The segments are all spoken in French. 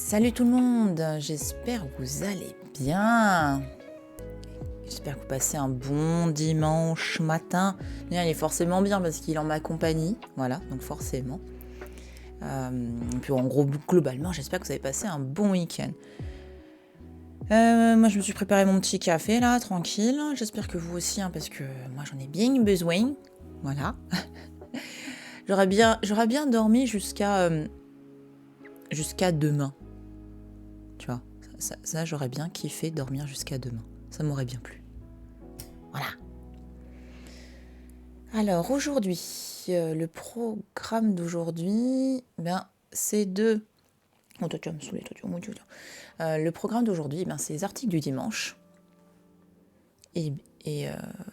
Salut tout le monde, j'espère que vous allez bien. J'espère que vous passez un bon dimanche matin. Il est forcément bien parce qu'il est en ma compagnie, voilà, donc forcément. Et puis en gros, globalement, j'espère que vous avez passé un bon week-end. Moi, je me suis préparé mon petit café là, tranquille. J'espère que vous aussi, hein, parce que moi, j'en ai bien besoin. Voilà. J'aurais bien dormi jusqu'à demain. Tu vois, ça j'aurais bien kiffé dormir jusqu'à demain. Ça m'aurait bien plu. Voilà. Alors aujourd'hui, le programme d'aujourd'hui, c'est de... Oh toi tu vas me saouler, toi tu vas me saouler. Le programme d'aujourd'hui, c'est les articles du dimanche. Et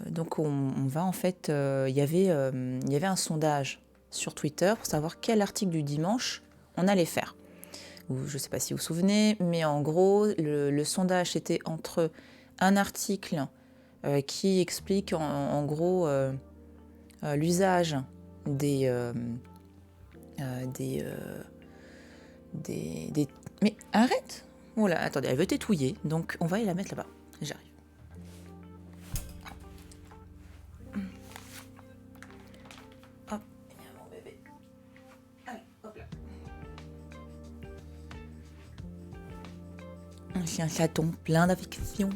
donc on va en fait... Il y avait un sondage sur Twitter pour savoir quel article du dimanche on allait faire. Je ne sais pas si vous vous souvenez, mais en gros, le sondage c'était entre un article qui explique en gros l'usage des Mais arrête! Oh là, attendez, elle veut t'étouiller, donc on va aller la mettre là-bas. J'arrive. Hop, mon bébé. Allez, hop là. C'est un chaton plein d'affection.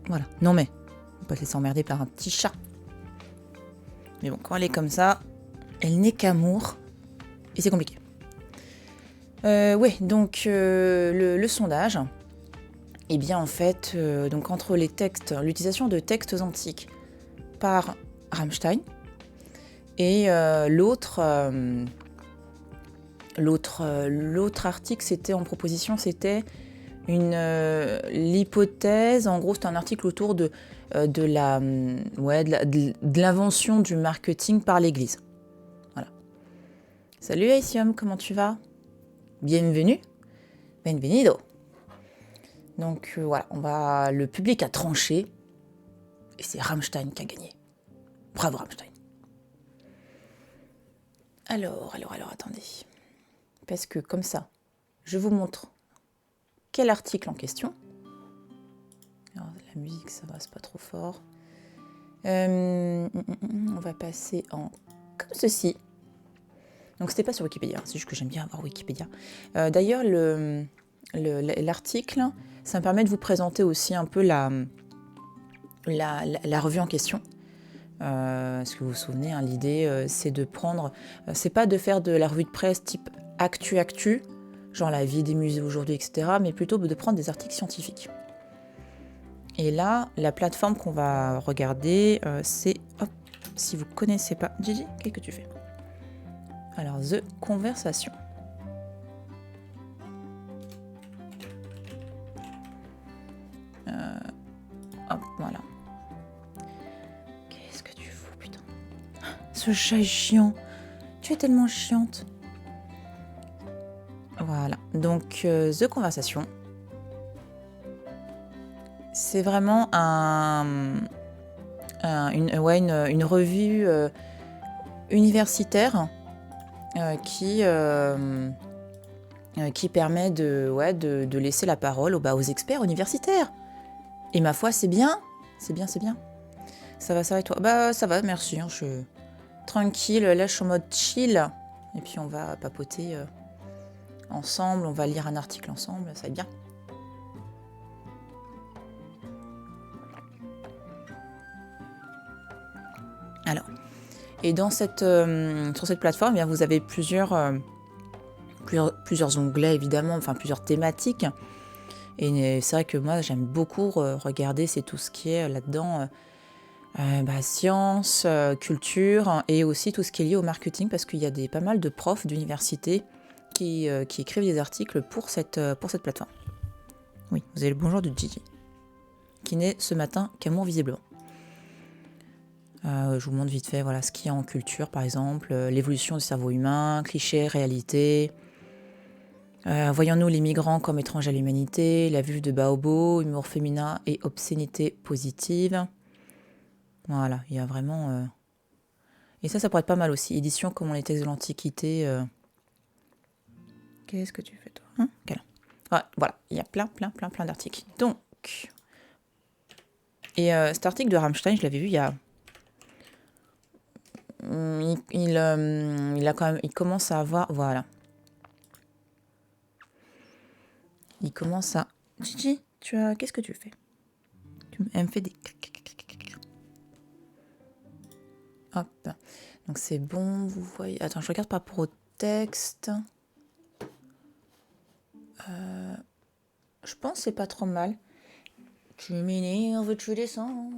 Voilà. Non mais, on va pas se laisser emmerder par un petit chat. Mais bon, quand elle est comme ça, elle n'est qu'amour. Et c'est compliqué. Donc le sondage, eh bien en fait, donc entre les textes, l'utilisation de textes antiques par Rammstein et l'autre article, c'était en proposition, c'était l'hypothèse, en gros, c'est un article autour de l'invention du marketing par l'Église. Voilà. Salut Aisium, comment tu vas? Bienvenue. Bienvenido. Donc voilà, le public a tranché et c'est Rammstein qui a gagné. Bravo Rammstein. Alors, attendez. Parce que comme ça, je vous montre quel article en question. Alors, la musique, ça va, c'est pas trop fort. On va passer en comme ceci. Donc c'était pas sur Wikipédia, c'est juste que j'aime bien avoir Wikipédia. D'ailleurs, l'article, ça me permet de vous présenter aussi un peu la revue en question. Est-ce que vous vous souvenez, hein, l'idée c'est de prendre, c'est pas de faire de la revue de presse type actu, genre la vie des musées aujourd'hui, etc., mais plutôt de prendre des articles scientifiques. Et là, la plateforme qu'on va regarder, c'est, si vous connaissez pas, Gigi, qu'est-ce que tu fais? Alors, The Conversation. Voilà. Qu'est-ce que tu fous, putain? Ce chat est chiant. Tu es tellement chiante. Voilà. Donc, The Conversation. C'est vraiment une revue universitaire qui permet de laisser la parole aux experts universitaires. Et ma foi, c'est bien. C'est bien. Ça va et toi? Bah, ça va, merci. Je suis tranquille. Là, je suis en mode chill. Et puis, on va papoter ensemble. On va lire un article ensemble. Ça va être bien. Alors, et sur cette plateforme, vous avez plusieurs onglets, évidemment, enfin plusieurs thématiques. Et c'est vrai que moi, j'aime beaucoup regarder, c'est tout ce qui est là-dedans, sciences, culture, et aussi tout ce qui est lié au marketing, parce qu'il y a pas mal de profs d'université qui écrivent des articles pour cette plateforme. Oui, vous avez le bonjour de Gigi, qui n'est ce matin qu'amour visiblement. Je vous montre vite fait ce qu'il y a en culture, par exemple, l'évolution du cerveau humain, clichés, réalité. Voyons-nous les migrants comme étrangers à l'humanité, la vue de Baobo, humour féminin et obscénité positive. Voilà, il y a vraiment... Et ça pourrait être pas mal aussi. Édition comme les textes de l'Antiquité. Qu'est-ce que tu fais, toi, hein? Voilà, il y a plein d'articles. Donc, et cet article de Rammstein, je l'avais vu il y a... il commence à avoir... Voilà. Il commence à... Gigi, qu'est-ce que tu fais? Elle me fait des... Hop. Donc c'est bon, vous voyez... Attends, je regarde par rapport au texte. Je pense que c'est pas trop mal. Tu m'énerves, tu descends.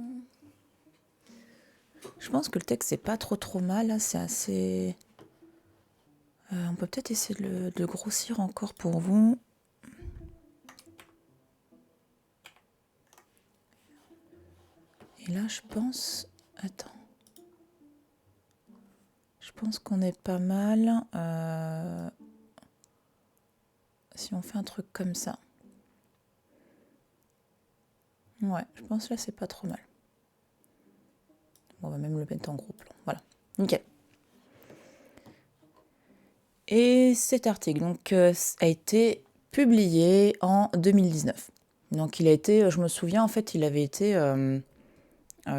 Je pense que le texte c'est pas trop mal. Là, c'est assez... on peut peut-être essayer de le grossir encore pour vous. Et là, je pense... Attends. Je pense qu'on est pas mal. Si on fait un truc comme ça. Ouais, je pense que là, c'est pas trop mal. On va même le mettre en gros plan. Voilà. Nickel. Et cet article donc, a été publié en 2019. Donc il a été, je me souviens, en fait, il avait été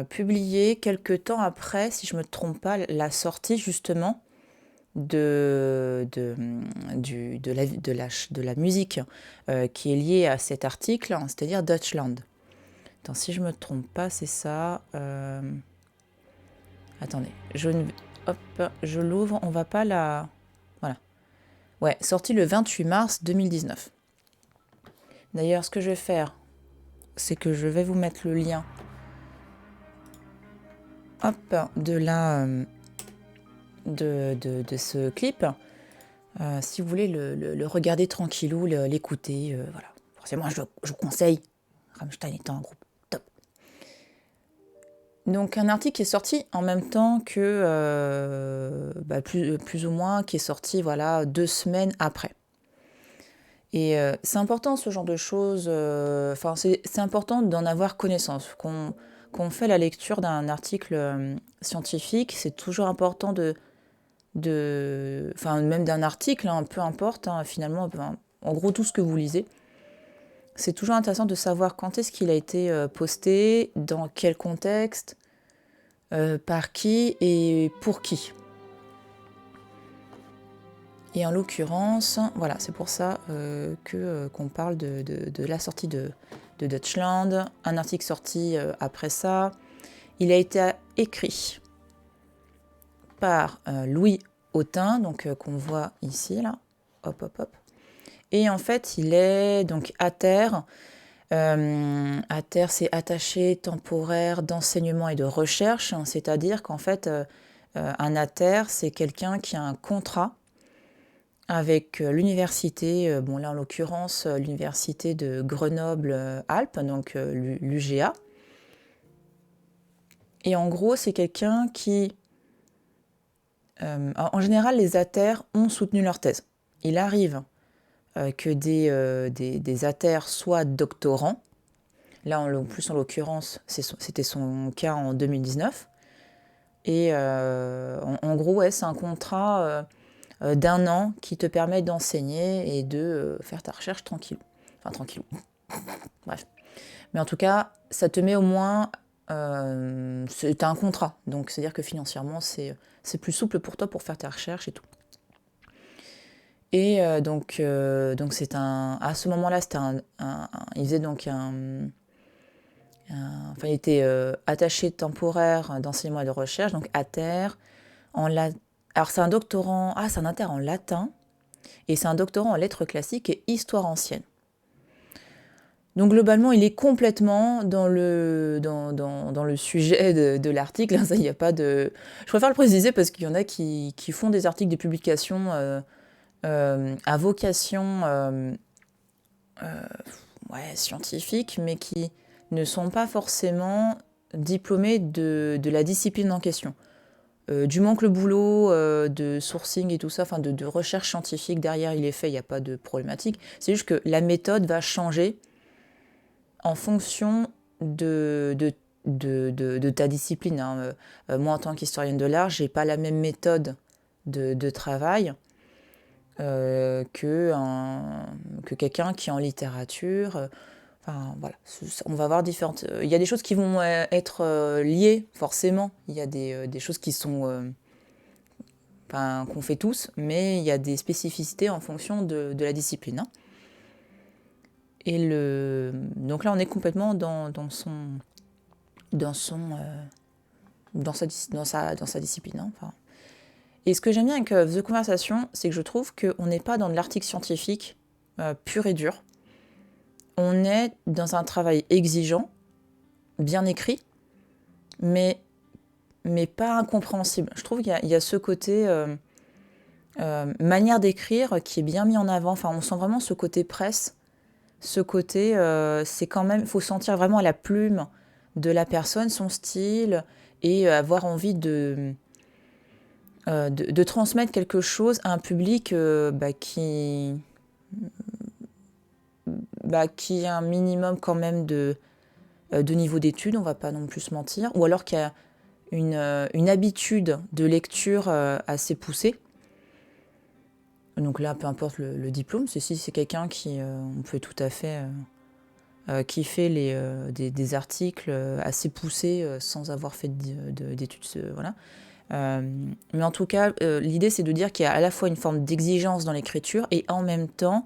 publié quelques temps après, si je ne me trompe pas, la sortie justement de la musique qui est liée à cet article, hein, c'est-à-dire Deutschland. Attends, si je ne me trompe pas, c'est ça. Attendez, je l'ouvre, on va pas la... Voilà. Ouais, sorti le 28 mars 2019. D'ailleurs, ce que je vais faire, c'est que je vais vous mettre le lien de ce clip. Si vous voulez le regarder tranquillou, l'écouter, voilà. Forcément, je vous conseille. Rammstein étant un groupe top. Donc, un article qui est sorti en même temps que, plus ou moins, qui est sorti, voilà, 2 semaines après. Et c'est important ce genre de choses, c'est important d'en avoir connaissance. Qu'on fait la lecture d'un article scientifique, c'est toujours important même d'un article, hein, peu importe, hein, finalement, en gros tout ce que vous lisez. C'est toujours intéressant de savoir quand est-ce qu'il a été posté, dans quel contexte, par qui et pour qui. Et en l'occurrence, voilà, c'est pour ça qu'on parle de la sortie de Deutschland, un article sorti après ça. Il a été écrit par Louis Autin, donc qu'on voit ici, là. Hop, hop, hop. Et en fait, il est donc ATER. ATER, c'est attaché temporaire d'enseignement et de recherche, hein, c'est-à-dire qu'en fait, un ATER, c'est quelqu'un qui a un contrat avec l'université, là en l'occurrence l'université de Grenoble-Alpes, donc l'UGA. Et en gros, c'est quelqu'un qui... en général, les ATER ont soutenu leur thèse. Il arrive que des ATER soient doctorants. Là, en l'occurrence, c'était son cas en 2019. Et en gros, ouais, c'est un contrat d'1 an qui te permet d'enseigner et de faire ta recherche tranquille. Enfin, tranquille. Bref. Mais en tout cas, ça te met au moins... t'as un contrat. Donc, c'est-à-dire que financièrement, c'est plus souple pour toi pour faire ta recherche et tout. Et donc c'est à ce moment-là, c'était il faisait donc il était attaché temporaire d'enseignement et de recherche, donc ATER. Alors c'est un doctorant, c'est un inter en latin, et c'est un doctorant en lettres classiques et histoire ancienne. Donc globalement, il est complètement dans le sujet de l'article. Ça, il y a pas de... Je préfère le préciser parce qu'il y en a qui font des articles de publication à vocation scientifique, mais qui ne sont pas forcément diplômés de la discipline en question. Du manque le boulot, de sourcing et tout ça, de recherche scientifique derrière il est fait, il n'y a pas de problématique. C'est juste que la méthode va changer en fonction des de ta discipline, hein. Moi, en tant qu'historienne de l'art, j'ai pas la même méthode de travail que quelqu'un qui est en littérature. Enfin, voilà, on va avoir différentes... Il y a des choses qui vont être liées, forcément. Il y a des choses qui sont... enfin, qu'on fait tous, mais il y a des spécificités en fonction de la discipline, hein. Donc là, on est complètement dans sa discipline, hein, enfin. Et ce que j'aime bien avec The Conversation, c'est que je trouve qu'on n'est pas dans de l'article scientifique pur et dur. On est dans un travail exigeant, bien écrit, mais pas incompréhensible. Je trouve qu'il y a ce côté manière d'écrire qui est bien mis en avant. Enfin, on sent vraiment ce côté presse, ce côté, c'est quand même, il faut sentir vraiment la plume de la personne, son style, et avoir envie de transmettre quelque chose à un public qui a un minimum quand même de niveau d'études, on va pas non plus se mentir, ou alors qui a une habitude de lecture assez poussée. Donc là, peu importe le diplôme, si c'est quelqu'un qui, on peut tout à fait qui fait des articles assez poussés sans avoir fait d'études, voilà. Mais en tout cas, l'idée c'est de dire qu'il y a à la fois une forme d'exigence dans l'écriture et en même temps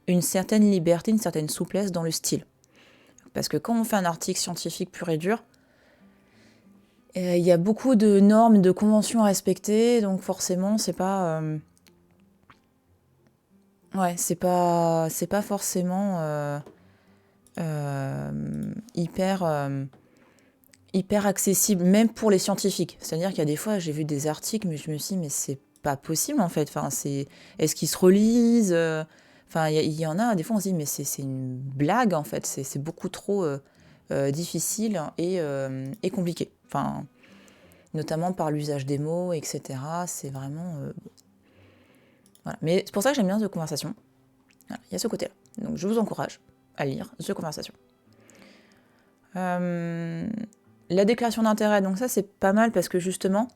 une certaine liberté, une certaine souplesse dans le style. Parce que quand on fait un article scientifique pur et dur, il y a beaucoup de normes, de conventions à respecter, donc forcément c'est pas... c'est pas forcément hyper accessible, même pour les scientifiques. C'est-à-dire qu'il y a des fois, j'ai vu des articles, mais je me suis dit, mais c'est pas possible en fait. Enfin, est-ce qu'ils se relisent? Enfin, il y en a, des fois on se dit, mais c'est une blague en fait. C'est beaucoup trop difficile et compliqué. Enfin, notamment par l'usage des mots, etc. C'est vraiment... voilà. Mais c'est pour ça que j'aime bien The Conversation. Voilà, il y a ce côté-là. Donc je vous encourage à lire The Conversation. La déclaration d'intérêt, donc ça c'est pas mal parce que justement,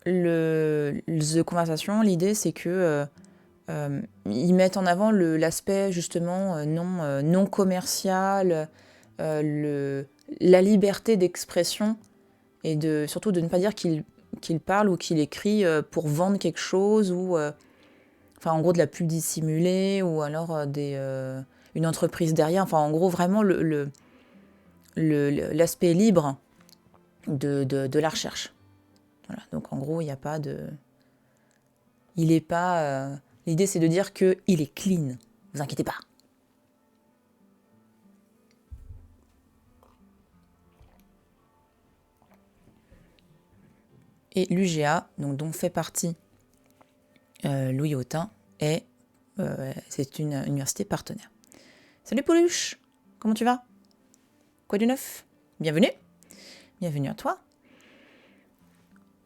The Conversation, l'idée c'est que ils mettent en avant l'aspect justement non commercial, la liberté d'expression et surtout de ne pas dire qu'il parle ou qu'il écrit pour vendre quelque chose ou enfin en gros de la pub dissimulée ou alors une entreprise derrière, enfin en gros vraiment l'aspect libre de la recherche. Voilà, donc en gros, il n'y a pas de... Il est pas... L'idée, c'est de dire qu'il est clean. Vous inquiétez pas. Et l'UGA, donc, dont fait partie Louis Hautain, c'est une université partenaire. Salut Pauluche, comment tu vas? Quoi de neuf? Bienvenue. Bienvenue à toi.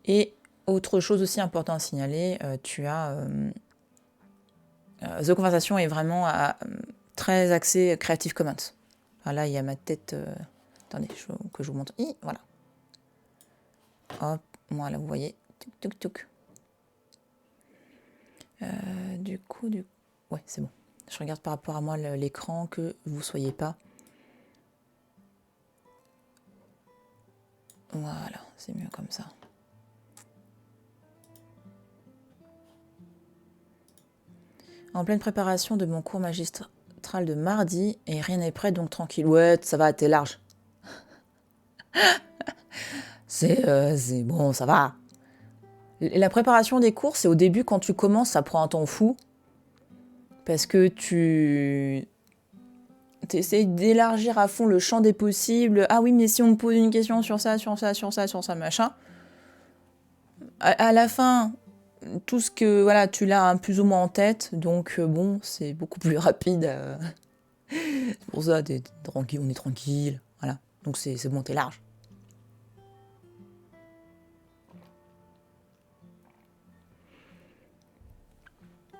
Et autre chose aussi importante à signaler, tu as... The Conversation est vraiment très axé Creative Commons. Enfin, là, il y a ma tête... attendez, que je vous montre. Voilà. Hop, voilà, vous voyez. Tuk, tuk, tuk. Du coup... Ouais, c'est bon. Je regarde par rapport à moi l'écran, que vous ne soyez pas... Voilà, c'est mieux comme ça. En pleine préparation de mon cours magistral de mardi, et rien n'est prêt, donc tranquille. Ouais, ça va, t'es large. c'est bon, ça va. La préparation des cours, c'est au début, quand tu commences, ça prend un temps fou. Parce que tu essayes d'élargir à fond le champ des possibles. Ah oui, mais si on me pose une question sur ça, machin. À la fin, tout ce que voilà, tu l'as plus ou moins en tête, donc bon, c'est beaucoup plus rapide. C'est pour ça, t'es tranquille, on est tranquille, voilà. Donc c'est bon, t'es large.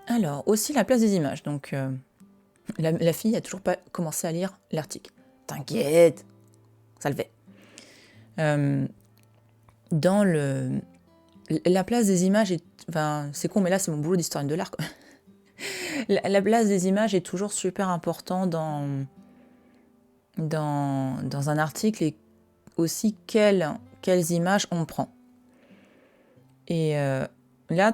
Alors, aussi la place des images. Donc, la fille a toujours pas commencé à lire l'article. T'inquiète, ça le fait. Euh, dans la place des images est... Enfin, c'est con, mais là, c'est mon boulot d'historienne de l'art, quoi. La place des images est toujours super important dans un article et aussi quelles images on prend. Et là,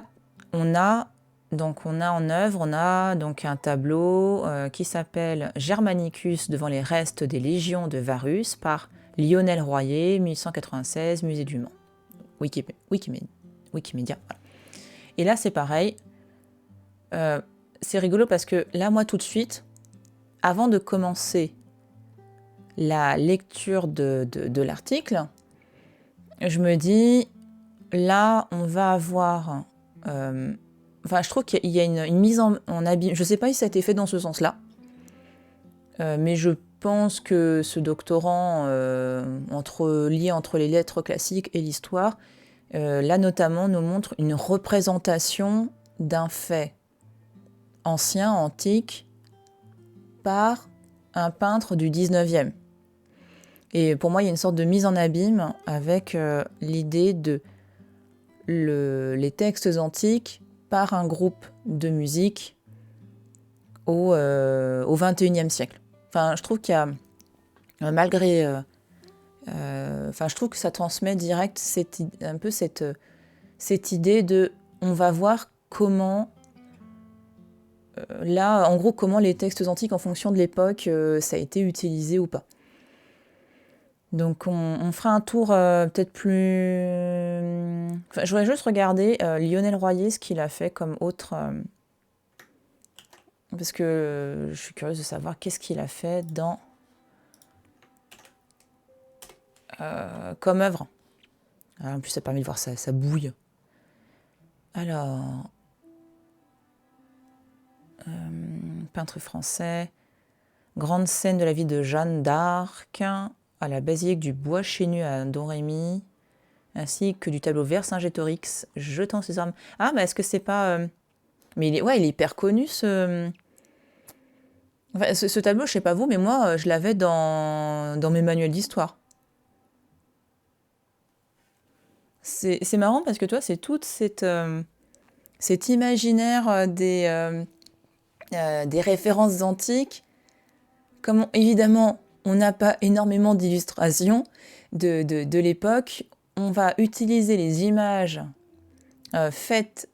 on a en œuvre, on a donc un tableau qui s'appelle Germanicus devant les restes des légions de Varus par Lionel Royer, 1896, Musée du Mans. Wikimédia. Voilà. Et là, c'est pareil. C'est rigolo parce que là, moi, tout de suite, avant de commencer la lecture de l'article, je me dis, là, on va avoir... Enfin, je trouve qu'il y a une mise en abîme. Je ne sais pas si ça a été fait dans ce sens-là, mais je pense que ce doctorant lié entre les lettres classiques et l'histoire, là notamment, nous montre une représentation d'un fait ancien, antique, par un peintre du 19e. Et pour moi, il y a une sorte de mise en abîme avec l'idée de les textes antiques par un groupe de musique au XXIe siècle. Enfin, je trouve qu'il y a, malgré... je trouve que ça transmet direct un peu cette idée de... On va voir comment... là, en gros, comment les textes antiques, en fonction de l'époque, ça a été utilisé ou pas. Donc on fera un tour peut-être plus... Enfin, je voudrais juste regarder Lionel Royer, ce qu'il a fait comme autre... parce que je suis curieuse de savoir qu'est-ce qu'il a fait dans... comme œuvre. En plus, ça permet de voir sa bouille. Alors... peintre français... Grande scène de la vie de Jeanne d'Arc... à la basilique du Bois Chénu à Domrémy, ainsi que du tableau Vercingétorix, jetant ses armes. Ah, mais est-ce que c'est pas... Mais il est hyper connu, ce tableau, je sais pas vous, mais moi, je l'avais dans mes manuels d'histoire. C'est marrant parce que toi, c'est toute cet imaginaire des références antiques. Comme évidemment... on n'a pas énormément d'illustrations de l'époque. On va utiliser les images faites...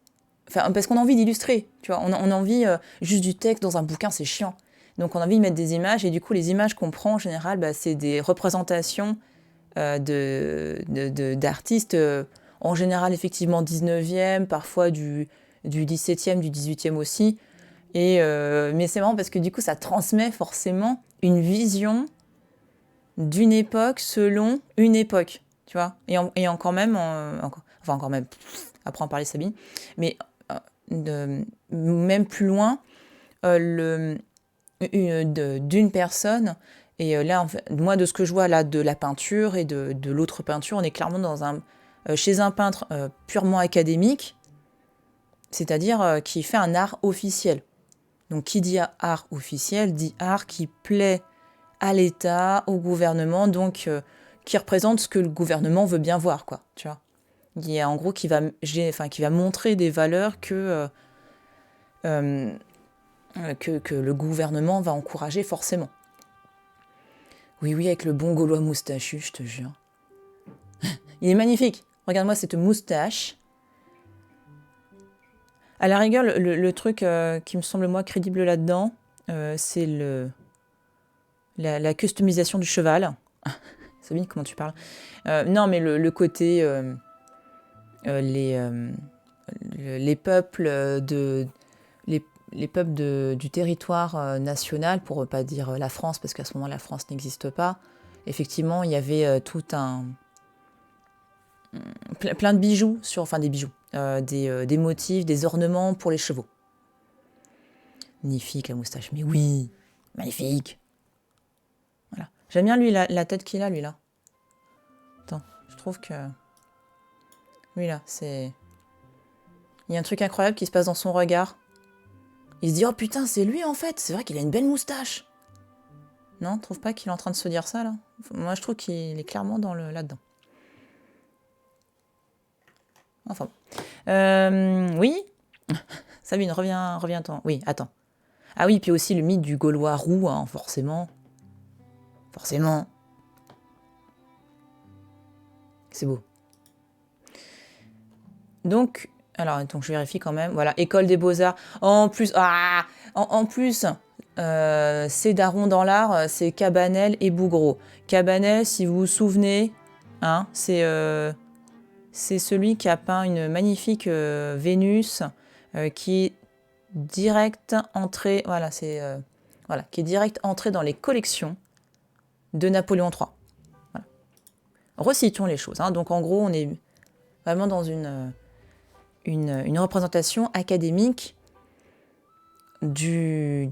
Enfin, parce qu'on a envie d'illustrer, tu vois. On a envie... juste du texte dans un bouquin, c'est chiant. Donc on a envie de mettre des images, et du coup, les images qu'on prend, en général, c'est des représentations d'artistes, en général, effectivement, 19e, parfois du 17e, du 18e aussi. Mais c'est marrant parce que du coup, ça transmet forcément une vision d'une époque selon une époque, tu vois. Et encore même, encore même, après en parler Sabine, mais même plus loin, d'une personne. Et là, en fait, moi, de ce que je vois là, de la peinture et de l'autre peinture, on est clairement chez un peintre purement académique, c'est-à-dire qui fait un art officiel. Donc, qui dit art officiel, dit art qui plaît à l'État, au gouvernement, donc qui représente ce que le gouvernement veut bien voir, quoi, tu vois. Il y a en gros qui va montrer des valeurs que le gouvernement va encourager forcément. Oui, avec le bon Gaulois moustachu, je te jure. Il est magnifique. Regarde-moi cette moustache. À la rigueur, le truc qui me semble, moi, crédible là-dedans, c'est la customisation du cheval. Sabine, comment tu parles ? Non, mais le côté... les peuples les peuples du territoire national, pour ne pas dire la France, parce qu'à ce moment la France n'existe pas, effectivement, il y avait plein de bijoux, des bijoux, des motifs, des ornements pour les chevaux. Magnifique la moustache, mais oui, magnifique. Voilà. J'aime bien lui, la tête qu'il a, lui, là. Attends, je trouve que... Lui, là, c'est... Il y a un truc incroyable qui se passe dans son regard. Il se dit, oh putain, c'est lui, en fait. C'est vrai qu'il a une belle moustache. Non, trouve pas qu'il est en train de se dire ça, là ? Moi, je trouve qu'il est clairement là-dedans. Enfin. Oui. Sabine, reviens-t'en. Oui, attends. Ah oui, puis aussi le mythe du Gaulois roux, hein, forcément. Forcément. C'est beau. Donc, je vérifie quand même. Voilà, École des Beaux-Arts. En plus, c'est Daron dans l'art, c'est Cabanel et Bougreau. Cabanel, si vous vous souvenez, hein, c'est celui qui a peint une magnifique Vénus qui est direct entrée, qui est direct entrée dans les collections de Napoléon III. Voilà. Recitons les choses. Hein. Donc en gros, on est vraiment dans une représentation académique du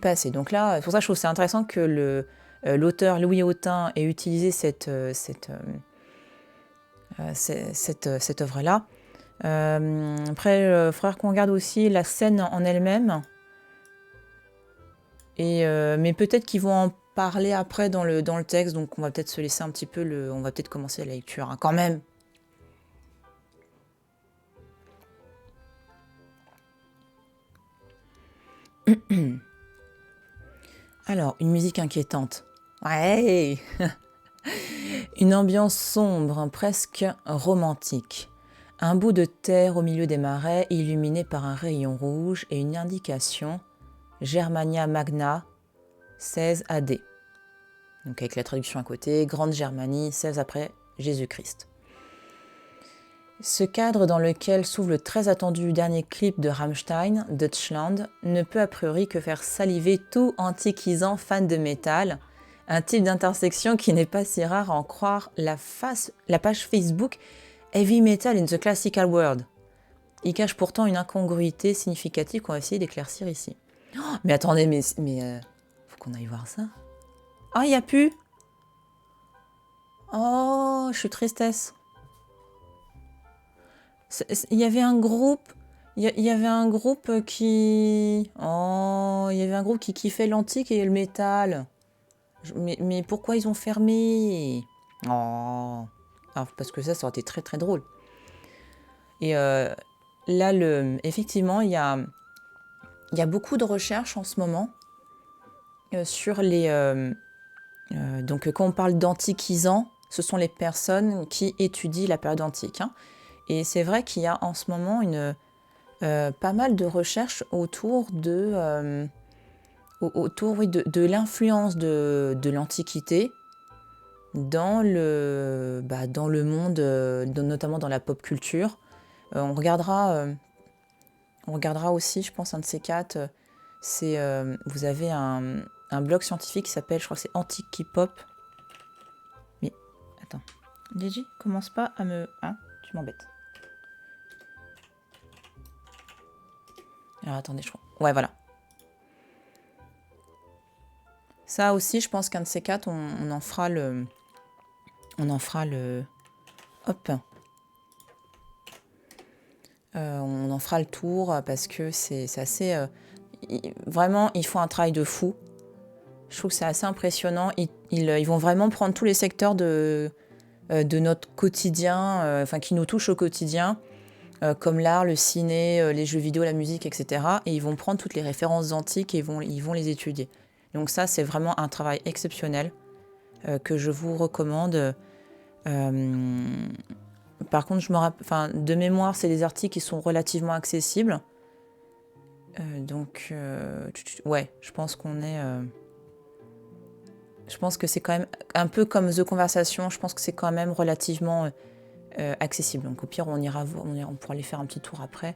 passé. Donc là, pour ça, je trouve c'est intéressant que l'auteur Louis Autain ait utilisé cette œuvre-là. Après, il faudra qu'on regarde aussi la scène en elle-même. Mais peut-être qu'ils vont en parler après dans le texte, donc on va peut-être se laisser un petit peu on va peut-être commencer la lecture, hein, quand même. Alors, une musique inquiétante. Ouais. Une ambiance sombre, presque romantique. Un bout de terre au milieu des marais, illuminé par un rayon rouge et une indication Germania Magna, 16 AD. Donc avec la traduction à côté, Grande Germanie, 16 après Jésus-Christ. Ce cadre dans lequel s'ouvre le très attendu dernier clip de Rammstein, Deutschland, ne peut a priori que faire saliver tout antiquisant fan de métal, un type d'intersection qui n'est pas si rare à en croire la page Facebook Heavy Metal in the Classical World. Il cache pourtant une incongruité significative qu'on va essayer d'éclaircir ici. Oh, mais attendez, faut qu'on aille voir ça. Ah, il n'y a plus. Oh, je suis tristesse. Il y avait un groupe. Il y avait un groupe qui. Oh, il y avait un groupe qui kiffait l'antique et le métal. Mais pourquoi ils ont fermé? Oh. Ah, parce que ça aurait été très très drôle. Et là, effectivement, il y a beaucoup de recherches en ce moment sur les. Donc, quand on parle d'antiquisants, ce sont les personnes qui étudient la période antique. Hein. Et c'est vrai qu'il y a en ce moment pas mal de recherches autour de l'influence de l'Antiquité dans le monde, notamment dans la pop culture. On regardera aussi, je pense, un de ces quatre. Vous avez un blog scientifique qui s'appelle, je crois que c'est Antique K-pop. Mais, attends. Gigi, commence pas à me... Hein, tu m'embêtes. Alors, attendez, je crois. Ouais, voilà. Ça aussi, je pense qu'un de ces quatre, on en fera le... Hop. On en fera le tour parce que c'est assez... vraiment, ils font un travail de fou. Je trouve que c'est assez impressionnant. Ils vont vraiment prendre tous les secteurs de notre quotidien, qui nous touchent au quotidien, comme l'art, le ciné, les jeux vidéo, la musique, etc. Et ils vont prendre toutes les références antiques et ils vont les étudier. Donc ça, c'est vraiment un travail exceptionnel que je vous recommande. Par contre, de mémoire, c'est des articles qui sont relativement accessibles. Ouais, je pense qu'on est... je pense que c'est quand même un peu comme The Conversation. Je pense que c'est quand même relativement accessible. Donc au pire, on pourra aller faire un petit tour après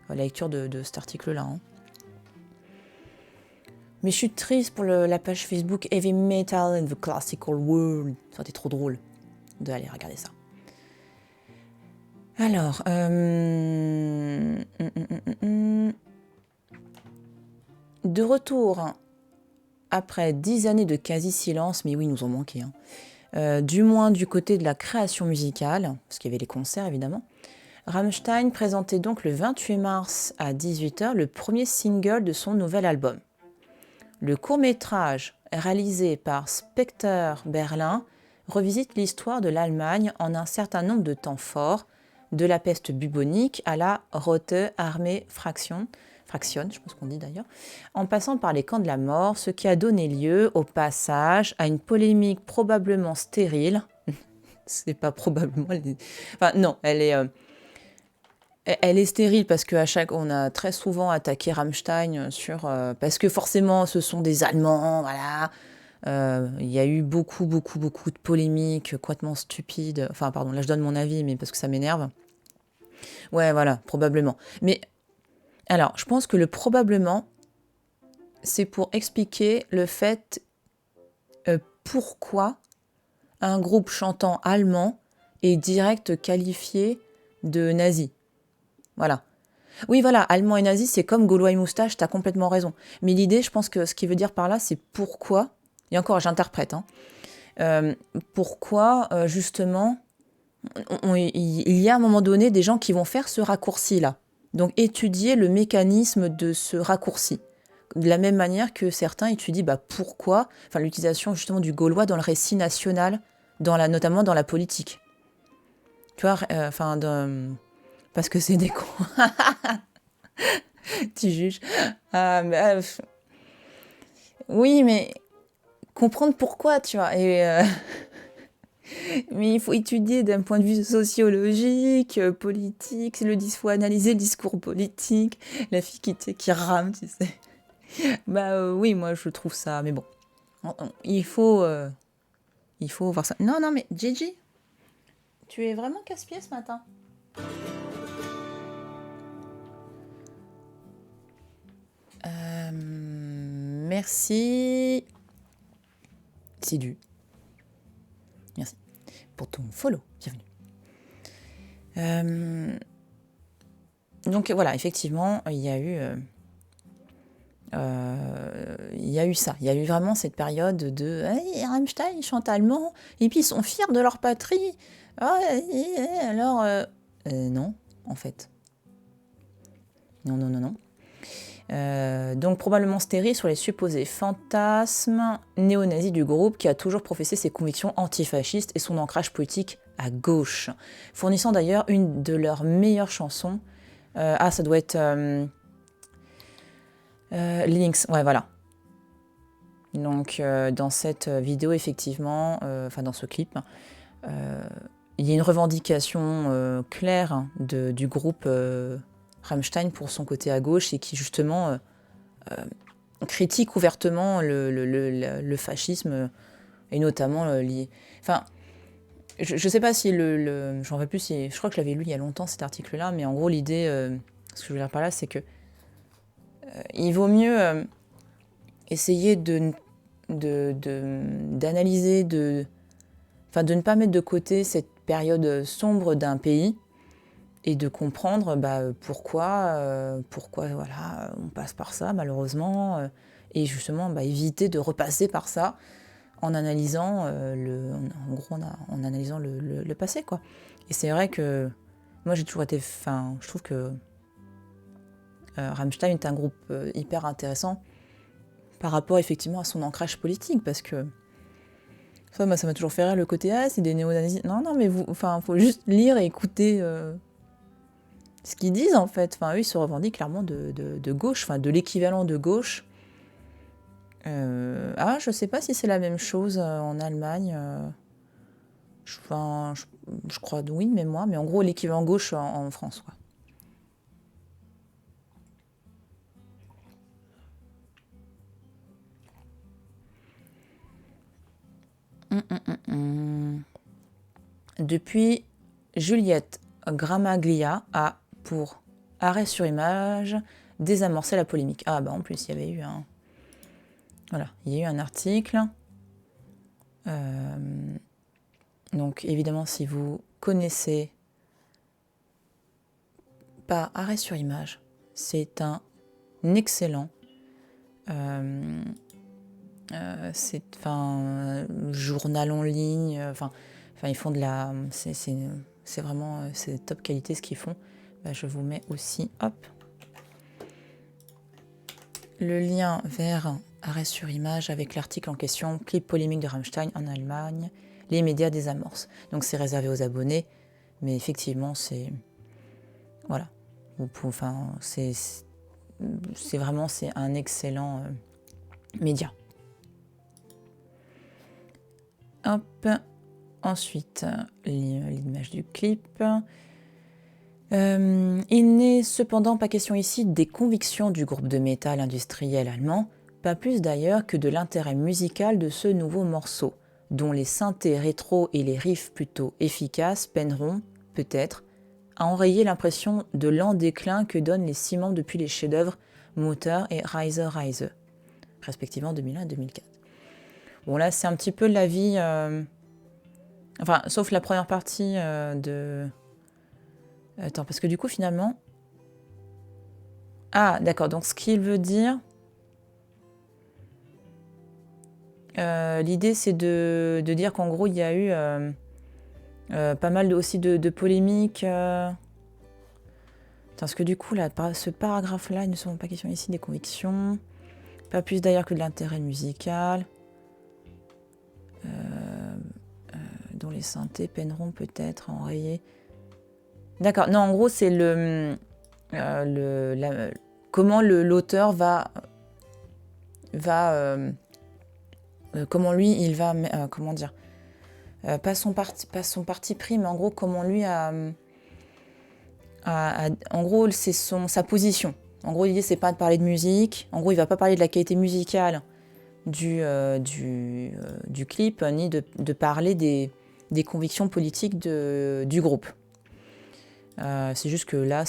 la lecture de cet article-là. Hein. Mais je suis triste pour la page Facebook Heavy Metal in the Classical World. Ça aurait été trop drôle d'aller regarder ça. Alors, de retour après 10 années de quasi-silence, mais oui, ils nous ont manqué, hein, du moins du côté de la création musicale, parce qu'il y avait les concerts évidemment, Rammstein présentait donc le 28 mars à 18h le premier single de son nouvel album. Le court-métrage réalisé par Spectre Berlin revisite l'histoire de l'Allemagne en un certain nombre de temps forts, de la peste bubonique à la Rote Armee Fraktion, je pense qu'on dit d'ailleurs, en passant par les camps de la mort, ce qui a donné lieu au passage à une polémique probablement stérile. C'est pas probablement... Enfin non, elle est stérile parce on a très souvent attaqué Rammstein parce que forcément ce sont des Allemands, voilà. Il y a eu beaucoup de polémiques complètement stupides. Enfin pardon, là je donne mon avis, mais parce que ça m'énerve. Ouais, voilà, probablement. Mais alors, je pense que le probablement, c'est pour expliquer le fait pourquoi un groupe chantant allemand est direct qualifié de nazi. Voilà. Oui, voilà, allemand et nazi, c'est comme Gaulois et moustache, t'as complètement raison. Mais l'idée, je pense que ce qu'il veut dire par là, c'est pourquoi, et encore, j'interprète, pourquoi, justement, il y a à un moment donné des gens qui vont faire ce raccourci-là. Donc, étudier le mécanisme de ce raccourci. De la même manière que certains étudient pourquoi, enfin l'utilisation justement du gaulois dans le récit national, notamment dans la politique. Tu vois, parce que c'est des cons. Tu juges. Oui, mais comprendre pourquoi, tu vois. Mais il faut étudier d'un point de vue sociologique, politique, faut analyser le discours politique, la fille qui rame, tu sais. Oui, moi je trouve ça, mais bon. Il faut voir ça. Non, mais Gigi, tu es vraiment casse-pied ce matin. Merci. Sidu. Merci pour ton follow. Bienvenue. Donc voilà, effectivement, il y a eu ça. Il y a eu vraiment cette période de hey, Rammstein, ils chantent allemand, et puis ils sont fiers de leur patrie. Alors, non, en fait. Non. Donc probablement stérile sur les supposés fantasmes néo-nazis du groupe qui a toujours professé ses convictions antifascistes et son ancrage politique à gauche, fournissant d'ailleurs une de leurs meilleures chansons. Ça doit être Links, ouais voilà. Donc dans cette vidéo effectivement, dans ce clip, il y a une revendication claire du groupe Rammstein pour son côté à gauche et qui justement critique ouvertement le fascisme et notamment lié. Enfin, je sais pas si j'en rappelle plus si je crois que je l'avais lu il y a longtemps cet article-là, mais en gros l'idée, ce que je veux dire par là, c'est que il vaut mieux essayer d'analyser, de ne pas mettre de côté cette période sombre d'un pays et de comprendre pourquoi voilà, on passe par ça malheureusement et justement éviter de repasser par ça en analysant en analysant le passé quoi. Et c'est vrai que moi j'ai toujours été je trouve que Rammstein est un groupe hyper intéressant par rapport effectivement à son ancrage politique parce que ça m'a toujours fait rire le côté c'est des néo-nazis. Non mais faut juste lire et écouter ce qu'ils disent en fait. Eux ils se revendiquent clairement de gauche, de l'équivalent de gauche. Je sais pas si c'est la même chose en Allemagne. Je crois oui, mais en gros l'équivalent gauche en France quoi. Depuis, Juliette Gramaglia a, pour arrêt sur image, désamorcé la polémique. En plus, il y avait eu il y a eu un article. Donc, évidemment, si vous connaissez pas arrêt sur image, c'est un excellent journal en ligne. Ils font de la... C'est vraiment c'est top qualité ce qu'ils font. Je vous mets aussi, le lien vers arrêt sur image avec l'article en question, clip polémique de Rammstein en Allemagne, les médias désamorcent. Donc c'est réservé aux abonnés, Mais effectivement, c'est... Voilà. Enfin, c'est vraiment un excellent média. Hop. Ensuite, l'image du clip. Il n'est cependant pas question ici des convictions du groupe de métal industriel allemand, pas plus d'ailleurs que de l'intérêt musical de ce nouveau morceau, dont les synthés rétro et les riffs plutôt efficaces peineront, peut-être, à enrayer l'impression de lent déclin que donnent les 6 membres depuis les chefs-d'œuvre Motor et Rise, respectivement 2001 et 2004. Bon là c'est un petit peu l'avis... Enfin, sauf la première partie de... Attends, parce que du coup, finalement... Ah, d'accord, donc ce qu'il veut dire... L'idée, c'est de dire qu'en gros, il y a eu pas mal aussi de polémiques. Parce que du coup, là, ce paragraphe-là, il ne sont pas question ici des convictions. Pas plus d'ailleurs que de l'intérêt musical. Dont les synthés peineront peut-être à enrayer. D'accord, non, en gros, c'est comment l'auteur va comment lui, il va, comment dire, pas son parti pris, mais en gros, comment lui en gros, c'est sa position. En gros, l'idée, c'est pas de parler de musique. En gros, il va pas parler de la qualité musicale du clip, ni de parler des convictions politiques du groupe. C'est juste que là,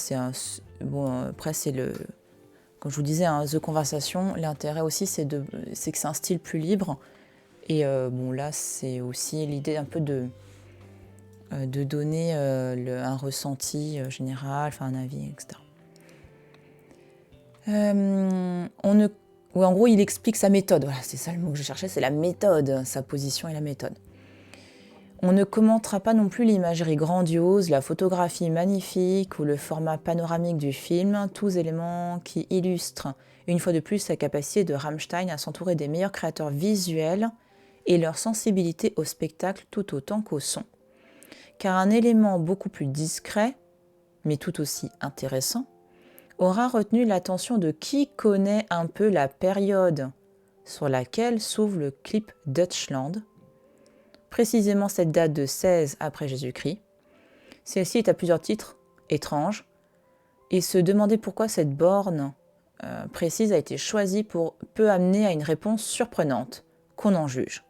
bon, après, c'est comme je vous disais, hein, The Conversation, l'intérêt aussi, c'est que c'est un style plus libre. Et bon, là, c'est aussi l'idée un peu de donner un ressenti général, enfin un avis, etc. En gros, il explique sa méthode. Voilà, c'est ça le mot que je cherchais, c'est la méthode, sa position et la méthode. On ne commentera pas non plus l'imagerie grandiose, la photographie magnifique ou le format panoramique du film, tous éléments qui illustrent une fois de plus la capacité de Rammstein à s'entourer des meilleurs créateurs visuels et leur sensibilité au spectacle tout autant qu'au son. Car un élément beaucoup plus discret, mais tout aussi intéressant, aura retenu l'attention de qui connaît un peu la période sur laquelle s'ouvre le clip Deutschland, précisément cette date de 16 après Jésus-Christ. Celle-ci est à plusieurs titres étranges, et se demander pourquoi cette borne précise a été choisie peut amener à une réponse surprenante, qu'on en juge.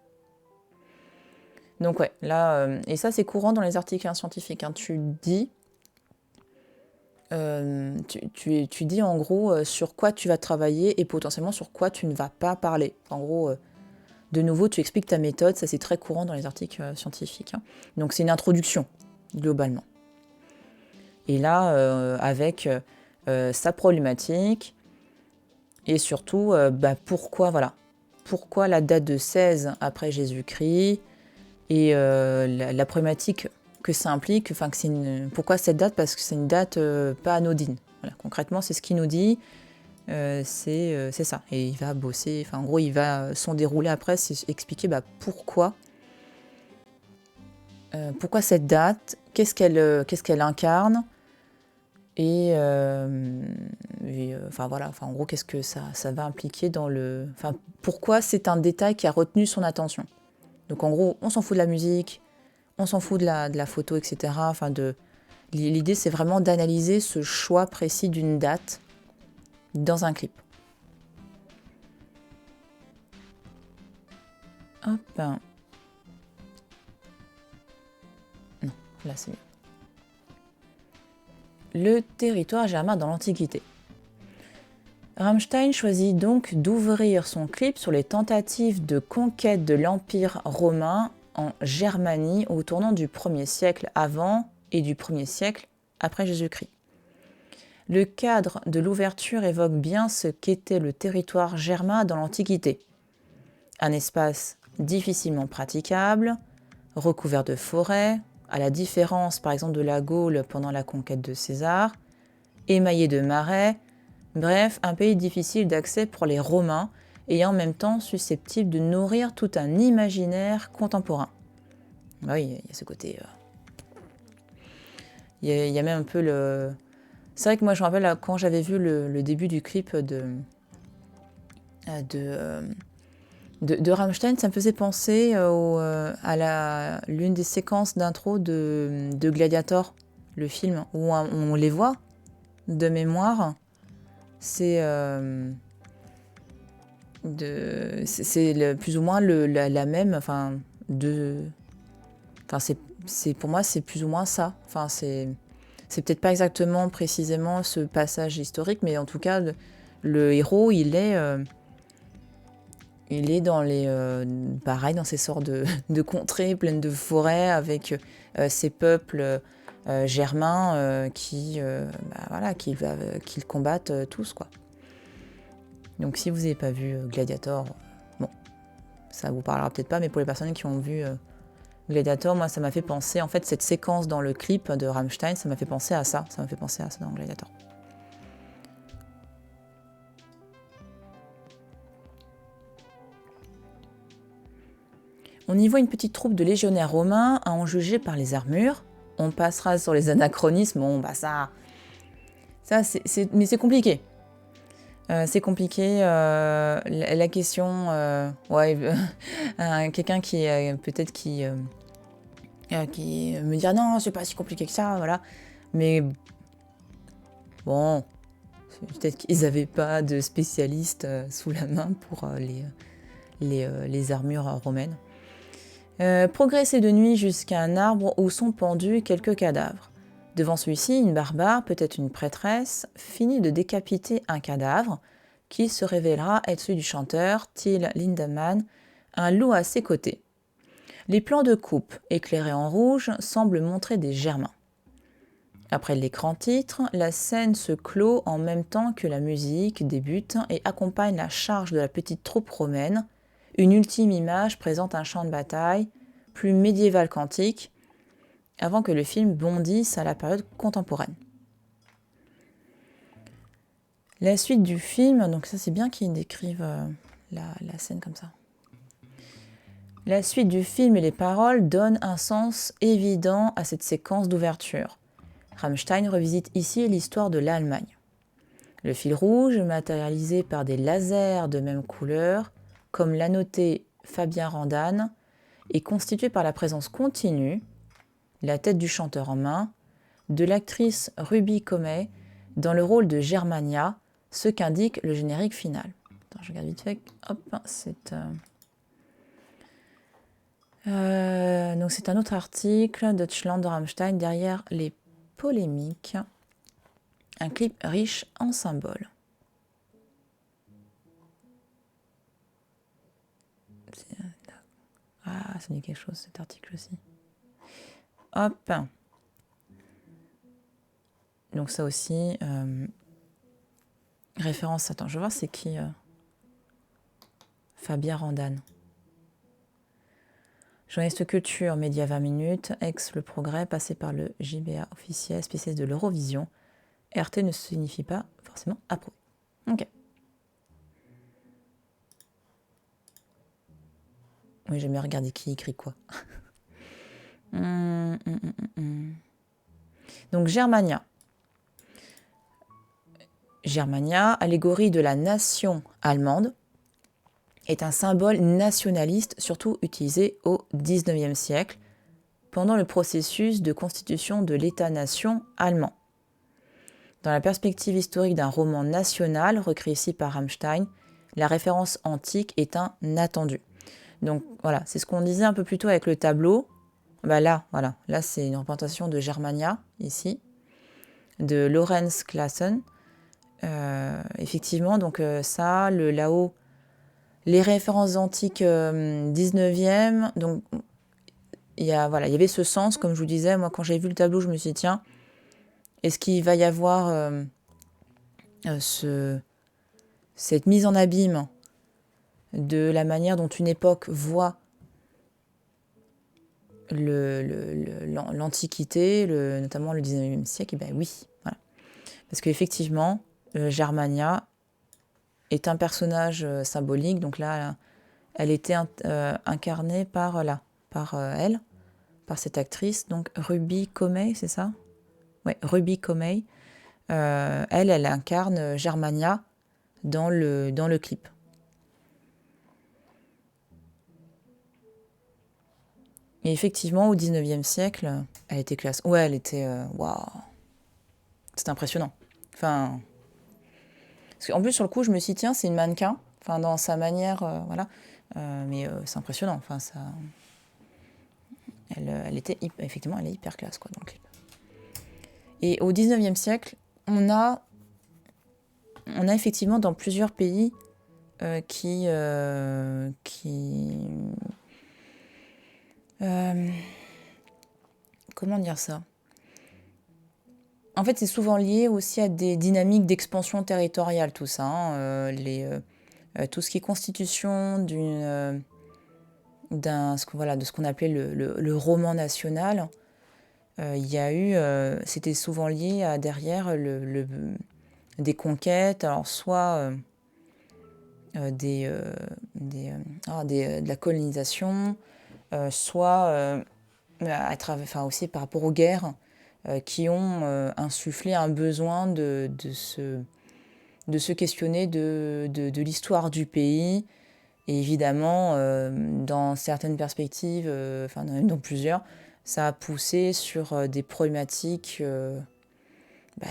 Donc ouais, là, et ça c'est courant dans les articles scientifiques, hein, tu dis en gros sur quoi tu vas travailler et potentiellement sur quoi tu ne vas pas parler. En gros, de nouveau, tu expliques ta méthode, ça c'est très courant dans les articles scientifiques. Hein. Donc c'est une introduction, globalement. Et là, avec sa problématique, et surtout, pourquoi la date de 16 après Jésus-Christ, et la problématique que ça implique, pourquoi cette date? Parce que c'est une date pas anodine. Voilà, concrètement, c'est ce qu'il nous dit. C'est ça. Et il va bosser, en gros, il va s'en dérouler après, c'est expliquer pourquoi cette date, qu'est-ce qu'elle incarne, et en gros, qu'est-ce que ça va impliquer pourquoi c'est un détail qui a retenu son attention. Donc en gros, on s'en fout de la musique, on s'en fout de la photo, etc. L'idée, c'est vraiment d'analyser ce choix précis d'une date dans un clip. Hop. Non, là c'est mieux. Le territoire germain dans l'Antiquité. Rammstein choisit donc d'ouvrir son clip sur les tentatives de conquête de l'Empire romain en Germanie au tournant du 1er siècle avant et du 1er siècle après Jésus-Christ. Le cadre de l'ouverture évoque bien ce qu'était le territoire germain dans l'Antiquité. Un espace difficilement praticable, recouvert de forêts, à la différence par exemple de la Gaule pendant la conquête de César, émaillé de marais, bref, un pays difficile d'accès pour les Romains et en même temps susceptible de nourrir tout un imaginaire contemporain. Oui, il y a ce côté... Il y a même un peu le... C'est vrai que moi, je me rappelle quand j'avais vu le début du clip de, de Rammstein, ça me faisait penser à l'une des séquences d'intro de Gladiator, le film, où on les voit de mémoire. C'est plus ou moins la même, enfin, pour moi, c'est plus ou moins ça. Enfin, c'est peut-être pas exactement précisément ce passage historique, mais en tout cas, le héros, il est dans pareil, dans ces sortes de contrées pleines de forêts avec ces peuples germains voilà, qu'ils combattent tous, quoi. Donc si vous n'avez pas vu Gladiator, bon, ça vous parlera peut-être pas, mais pour les personnes qui ont vu Gladiator, moi, ça m'a fait penser, en fait, cette séquence dans le clip de Rammstein, ça m'a fait penser à ça. Ça m'a fait penser à ça dans Gladiator. On y voit une petite troupe de légionnaires romains à en juger par les armures. On passera sur les anachronismes. Bon, bah mais c'est compliqué. C'est compliqué. La question, ouais, quelqu'un qui peut-être qui me dire non, c'est pas si compliqué que ça, voilà. Mais bon, peut-être qu'ils n'avaient pas de spécialistes sous la main pour les armures romaines. Progresser de nuit jusqu'à un arbre où sont pendus quelques cadavres. Devant celui-ci, une barbare, peut-être une prêtresse, finit de décapiter un cadavre qui se révélera être celui du chanteur Till Lindemann, un loup à ses côtés. Les plans de coupe, éclairés en rouge, semblent montrer des germains. Après l'écran titre, la scène se clôt en même temps que la musique débute et accompagne la charge de la petite troupe romaine. Une ultime image présente un champ de bataille, plus médiéval qu'antique, avant que le film bondisse à la période contemporaine. La suite du film, donc ça c'est bien qu'ils décrivent la scène comme ça. La suite du film et les paroles donnent un sens évident à cette séquence d'ouverture. Rammstein revisite ici l'histoire de l'Allemagne. Le fil rouge, matérialisé par des lasers de même couleur, comme l'a noté Fabien Randan, est constitué par la présence continue, la tête du chanteur en main, de l'actrice Ruby Comey dans le rôle de Germania, ce qu'indique le générique final. Attends, je regarde vite fait. Hop, donc c'est un autre article, Deutschland de Rammstein, derrière les polémiques. Un clip riche en symboles. Ah, ça dit quelque chose cet article aussi. Hop. Donc ça aussi, référence, attends, je vais voir c'est qui Fabien Randan. Journaliste culture, média 20 minutes, ex Le Progrès, passé par le JBA officiel, spécialiste de l'Eurovision. RT ne signifie pas forcément approuvé. Ok. Oui, j'aime bien regarder qui écrit quoi. Donc Germania. Germania, allégorie de la nation allemande, est un symbole nationaliste surtout utilisé au XIXe siècle pendant le processus de constitution de l'État-nation allemand. Dans la perspective historique d'un roman national recréé ici par Rammstein, la référence antique est un attendu. Donc voilà, c'est ce qu'on disait un peu plus tôt avec le tableau. Bah là, voilà, là c'est une représentation de Germania, ici, de Lorenz Classen. Effectivement, donc ça, là-haut, les références antiques 19e, donc il y avait ce sens, comme je vous disais, moi quand j'ai vu le tableau, je me suis dit, tiens, est-ce qu'il va y avoir cette mise en abîme de la manière dont une époque voit l'Antiquité, notamment le 19e siècle? Et ben oui, voilà. Parce qu'effectivement, Germania est un personnage symbolique, donc là, elle était incarnée par elle, par cette actrice, donc Ruby Comey, c'est ça? ouais, Ruby Comey. Elle incarne Germania dans le clip. Et effectivement, au 19e siècle, elle était classe. Ouais, elle était... Waouh. C'était impressionnant. Enfin... En plus, sur le coup, je me suis dit, tiens, c'est une mannequin. Enfin, dans sa manière, voilà. Mais c'est impressionnant. Enfin, ça... Elle était... Effectivement, elle est hyper classe, quoi, dans le clip. Et au 19e siècle, on a effectivement dans plusieurs pays qui comment dire ça? En fait, c'est souvent lié aussi à des dynamiques d'expansion territoriale, tout ça. Hein, tout ce qui est constitution de ce qu'on appelait le roman national. Il y a eu, c'était souvent lié à derrière des conquêtes, alors soit de la colonisation, soit enfin aussi par rapport aux guerres qui ont insufflé un besoin de se questionner de l'histoire du pays. Et évidemment, dans certaines perspectives, enfin même dans plusieurs, ça a poussé sur des problématiques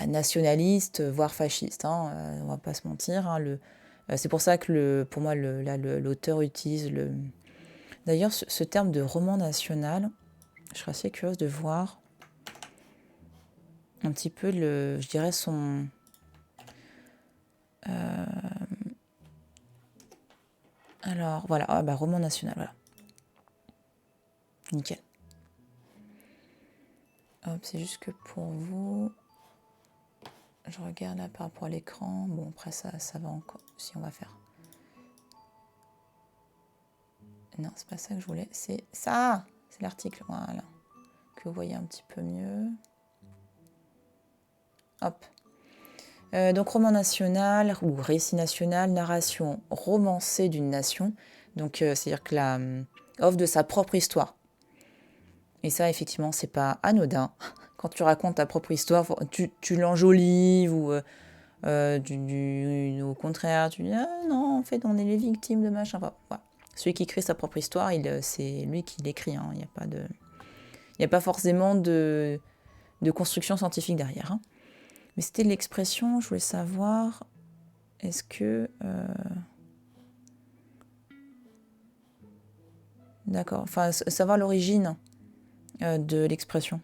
nationalistes, voire fascistes. Hein, on va pas se mentir. Hein, c'est pour ça que pour moi, l'auteur utilise le... D'ailleurs, ce terme de roman national, je serais assez curieuse de voir un petit peu, je dirais, son... alors, voilà, roman national, voilà. Nickel. Hop, c'est juste que pour vous, je regarde là par rapport à l'écran. Bon, après, ça va encore, si on va faire. Non, c'est pas ça que je voulais, c'est ça. C'est l'article, voilà. Que vous voyez un petit peu mieux. Hop. Donc roman national ou récit national, narration romancée d'une nation. Donc c'est-à-dire que offre de sa propre histoire. Et ça, effectivement, c'est pas anodin. Quand tu racontes ta propre histoire, tu l'enjolives ou au contraire, tu dis ah non, en fait, on est les victimes de machin. Enfin, voilà. Celui qui crée sa propre histoire, c'est lui qui l'écrit. Hein. Il n'y a pas forcément de construction scientifique derrière. Hein. Mais c'était l'expression, je voulais savoir, est-ce que... D'accord, enfin, savoir l'origine de l'expression.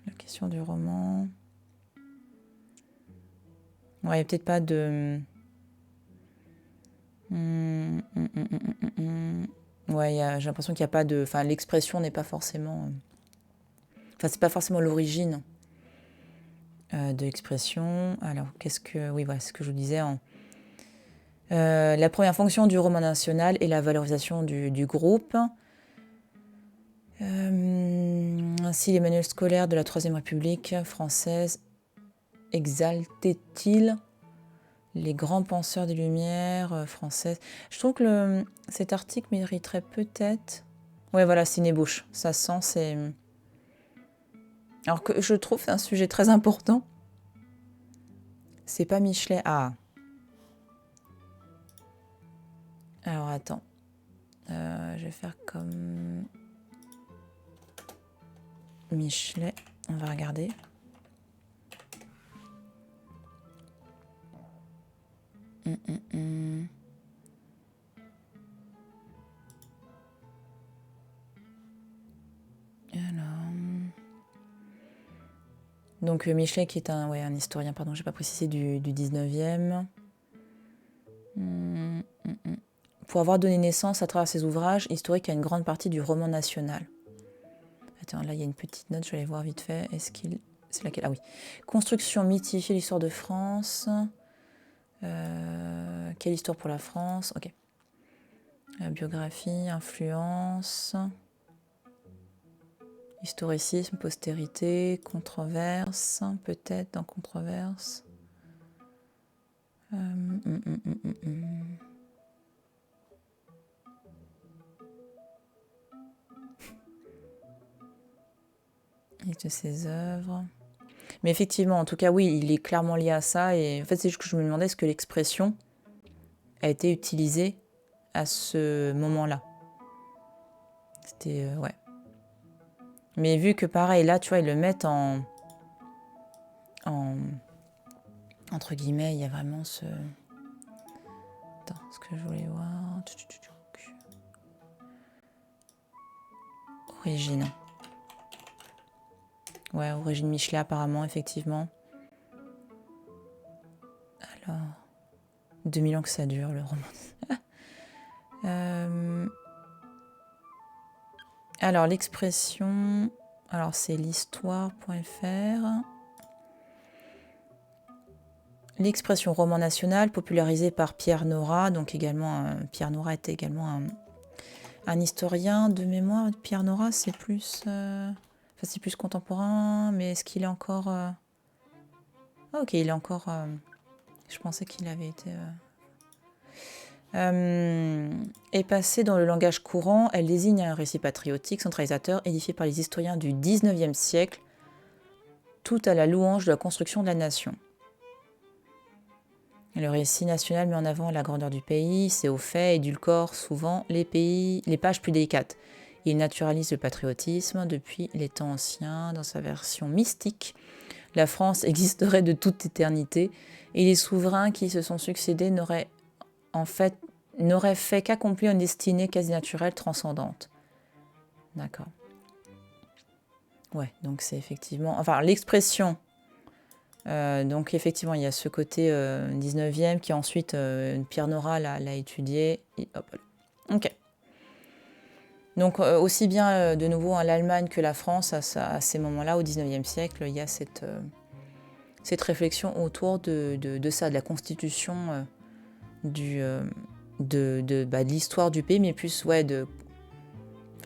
La question du roman... Ouais, il n'y a peut-être pas de... Ouais, j'ai l'impression qu'il n'y a pas de... Enfin, l'expression n'est pas forcément... Enfin, c'est pas forcément l'origine de l'expression. Alors, oui, voilà, c'est ce que je vous disais. La première fonction du roman national est la valorisation du groupe. Ainsi, les manuels scolaires de la Troisième République française exaltaient-ils les grands penseurs des Lumières françaises? Je trouve que cet article mériterait peut-être... Ouais, voilà, c'est une ébauche. Ça sent, c'est... Alors que je trouve un sujet très important. C'est pas Michelet. Ah. Alors, attends. Je vais faire comme... Michelet. On va regarder. Alors... Donc Michelet qui est un historien, pardon, j'ai pas précisé, du 19e. Pour avoir donné naissance à travers ses ouvrages historiques à une grande partie du roman national. Attends, là il y a une petite note, je vais aller voir vite fait. C'est laquelle? Ah oui. Construction mythifiée l'histoire de France. Quelle histoire pour la France? Ok. Biographie, influence... Historicisme, postérité, controverse, peut-être dans controverse. Liste de ses œuvres. Mais effectivement, en tout cas, oui, il est clairement lié à ça. Et en fait, c'est juste que je me demandais est-ce que l'expression a été utilisée à ce moment-là. C'était... ouais. Mais vu que pareil, là, tu vois, ils le mettent en entre guillemets, il y a vraiment ce... Attends, ce que je voulais voir... Origine. Ouais, origine Michelet apparemment, effectivement. Alors... 2000 ans que ça dure, le roman. Alors, l'expression... Alors, c'est l'histoire.fr. L'expression roman national, popularisée par Pierre Nora. Donc, également, Pierre Nora était également un historien de mémoire. Pierre Nora, c'est plus... c'est plus contemporain, mais est-ce qu'il est encore... Ah, ok, il est encore... je pensais qu'il avait été... est passée dans le langage courant, elle désigne un récit patriotique centralisateur édifié par les historiens du XIXe siècle, tout à la louange de la construction de la nation. Le récit national met en avant la grandeur du pays, ses hauts faits, édulcore souvent les pages plus délicates. Il naturalise le patriotisme depuis les temps anciens dans sa version mystique. La France existerait de toute éternité et les souverains qui se sont succédés n'auraient fait qu'accomplir une destinée quasi naturelle, transcendante. D'accord. Ouais, donc c'est effectivement... Enfin, l'expression... donc effectivement, il y a ce côté 19e qui ensuite, Pierre Nora l'a étudié. Et hop, ok. Donc aussi bien de nouveau l'Allemagne que la France, à ces moments-là, au 19e siècle, il y a cette réflexion autour de ça, de la constitution de l'histoire du pays, mais plus, ouais,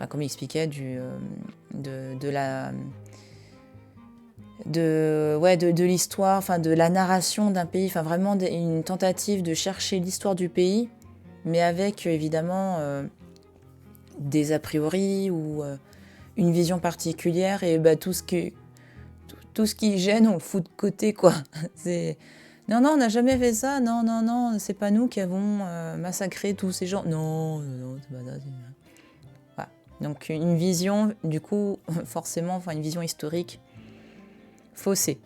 comme il expliquait, de l'histoire, enfin de la narration d'un pays, enfin vraiment une tentative de chercher l'histoire du pays, mais avec évidemment des a priori ou une vision particulière et tout ce qui gêne on le fout de côté quoi. C'est non, on n'a jamais fait ça, non, c'est pas nous qui avons massacré tous ces gens. Non, c'est pas ça. Voilà. Donc une vision, du coup, forcément, une vision historique faussée.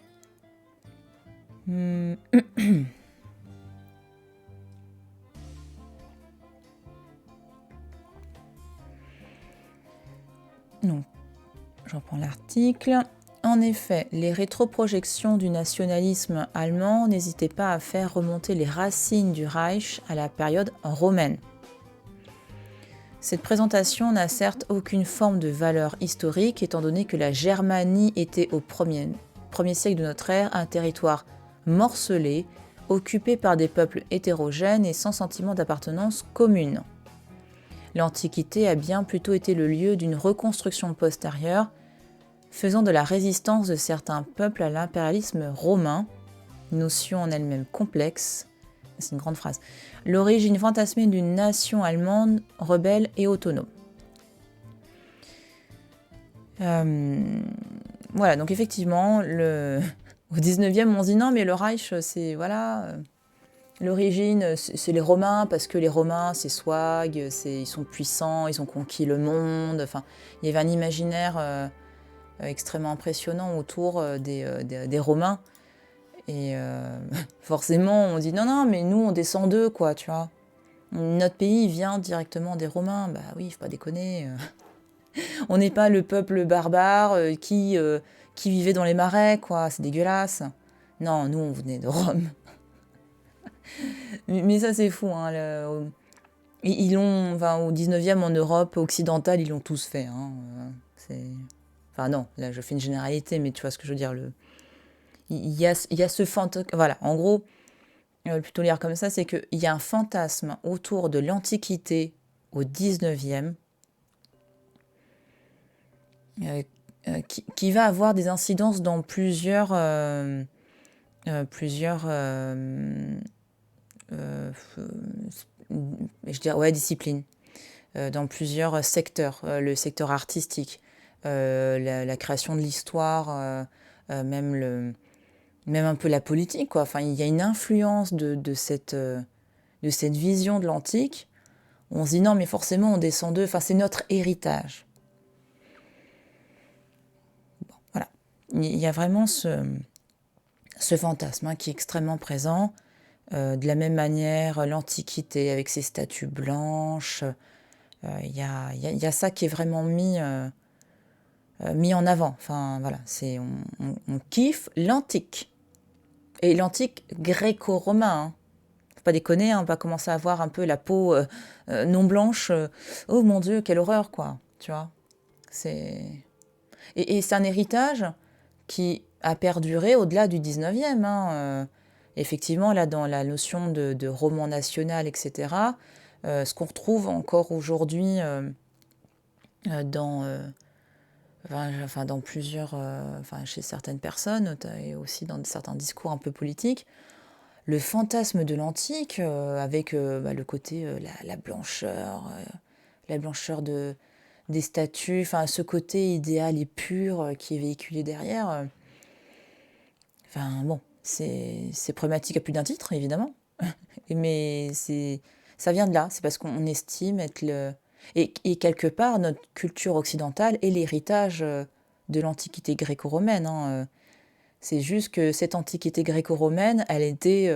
Donc, je reprends l'article. En effet, les rétroprojections du nationalisme allemand n'hésitaient pas à faire remonter les racines du Reich à la période romaine. Cette présentation n'a certes aucune forme de valeur historique, étant donné que la Germanie était au premier siècle de notre ère un territoire morcelé, occupé par des peuples hétérogènes et sans sentiment d'appartenance commune. L'Antiquité a bien plutôt été le lieu d'une reconstruction postérieure, faisant de la résistance de certains peuples à l'impérialisme romain, notion en elle-même complexe, c'est une grande phrase, l'origine fantasmée d'une nation allemande rebelle et autonome. Voilà, donc effectivement, au 19e, on se dit non, mais le Reich, c'est, voilà, l'origine, c'est les Romains, parce que les Romains, c'est swag, ils sont puissants, ils ont conquis le monde, enfin, il y avait un imaginaire extrêmement impressionnant autour des Romains. Et forcément, on dit non, mais nous, on descend d'eux, quoi, tu vois. Notre pays vient directement des Romains. Bah oui, faut pas déconner. On n'est pas le peuple barbare qui vivait dans les marais, quoi. C'est dégueulasse. Non, nous, on venait de Rome. Mais ça, c'est fou, hein. Ils l'ont, au 19e, en Europe occidentale, ils l'ont tous fait. Hein. Enfin, non, là, je fais une généralité, mais tu vois ce que je veux dire. Il y a ce fantasme. Voilà, en gros, plutôt lire comme ça, c'est qu'il y a un fantasme autour de l'Antiquité au 19e qui va avoir des incidences dans plusieurs disciplines, dans plusieurs secteurs, le secteur artistique, la création de l'histoire, même un peu la politique, quoi. Enfin, il y a une influence de cette vision de l'antique. On se dit non, mais forcément, on descend d'eux. Enfin, c'est notre héritage. Bon, voilà. Il y a vraiment ce fantasme qui est extrêmement présent. De la même manière, l'Antiquité avec ses statues blanches, il y a ça qui est vraiment mis en avant. Enfin, voilà, on kiffe l'antique. Et l'antique gréco-romain. Faut pas déconner, on va commencer à avoir un peu la peau non blanche. Oh mon Dieu, quelle horreur, quoi. Tu vois, c'est... Et c'est un héritage qui a perduré au-delà du 19e. Effectivement, là, dans la notion de roman national, etc., ce qu'on retrouve encore aujourd'hui dans, dans plusieurs, chez certaines personnes, et aussi dans certains discours un peu politiques, le fantasme de l'antique, avec le côté, la blancheur des statues, enfin ce côté idéal et pur qui est véhiculé derrière. Bon, c'est problématique à plus d'un titre, évidemment, mais ça vient de là, c'est parce qu'on estime être et quelque part, notre culture occidentale est l'héritage de l'Antiquité gréco-romaine. C'est juste que cette Antiquité gréco-romaine, elle était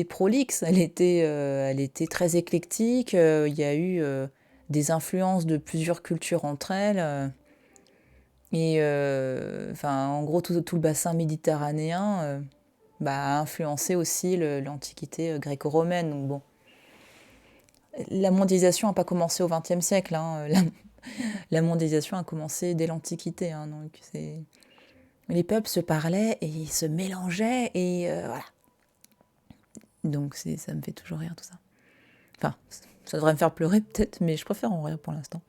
prolixe, elle était très éclectique. Il y a eu des influences de plusieurs cultures entre elles. En gros, tout le bassin méditerranéen a influencé aussi l'Antiquité gréco-romaine. Donc bon, la mondialisation n'a pas commencé au XXe siècle. La mondialisation a commencé dès l'Antiquité. Donc les peuples se parlaient et ils se mélangeaient et voilà. Donc ça me fait toujours rire tout ça. Enfin, ça devrait me faire pleurer peut-être, mais je préfère en rire pour l'instant.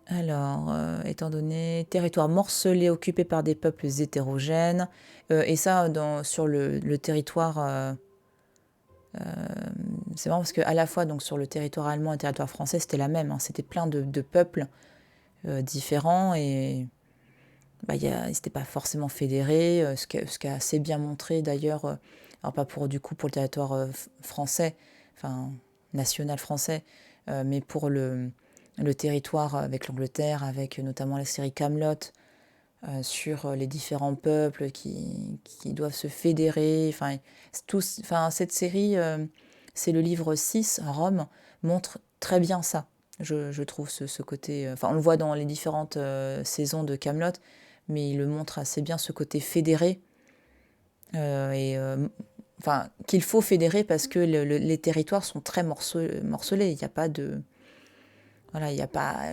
Alors, étant donné territoire morcelé occupé par des peuples hétérogènes, et ça sur le territoire, c'est marrant parce qu'à la fois donc, sur le territoire allemand et le territoire français, c'était la même. C'était plein de peuples différents et ils n'étaient pas forcément fédérés, ce qui a assez bien montré d'ailleurs, alors pas pour le territoire français, enfin national français, mais pour le territoire avec l'Angleterre, avec notamment la série Kaamelott, sur les différents peuples qui doivent se fédérer. Cette série, c'est le livre 6, Rome, montre très bien ça. Je trouve ce côté... on le voit dans les différentes saisons de Kaamelott, mais il le montre assez bien, ce côté fédéré. Qu'il faut fédérer parce que les territoires sont très morcelés. Il n'y a pas de... Voilà, il n'y a pas...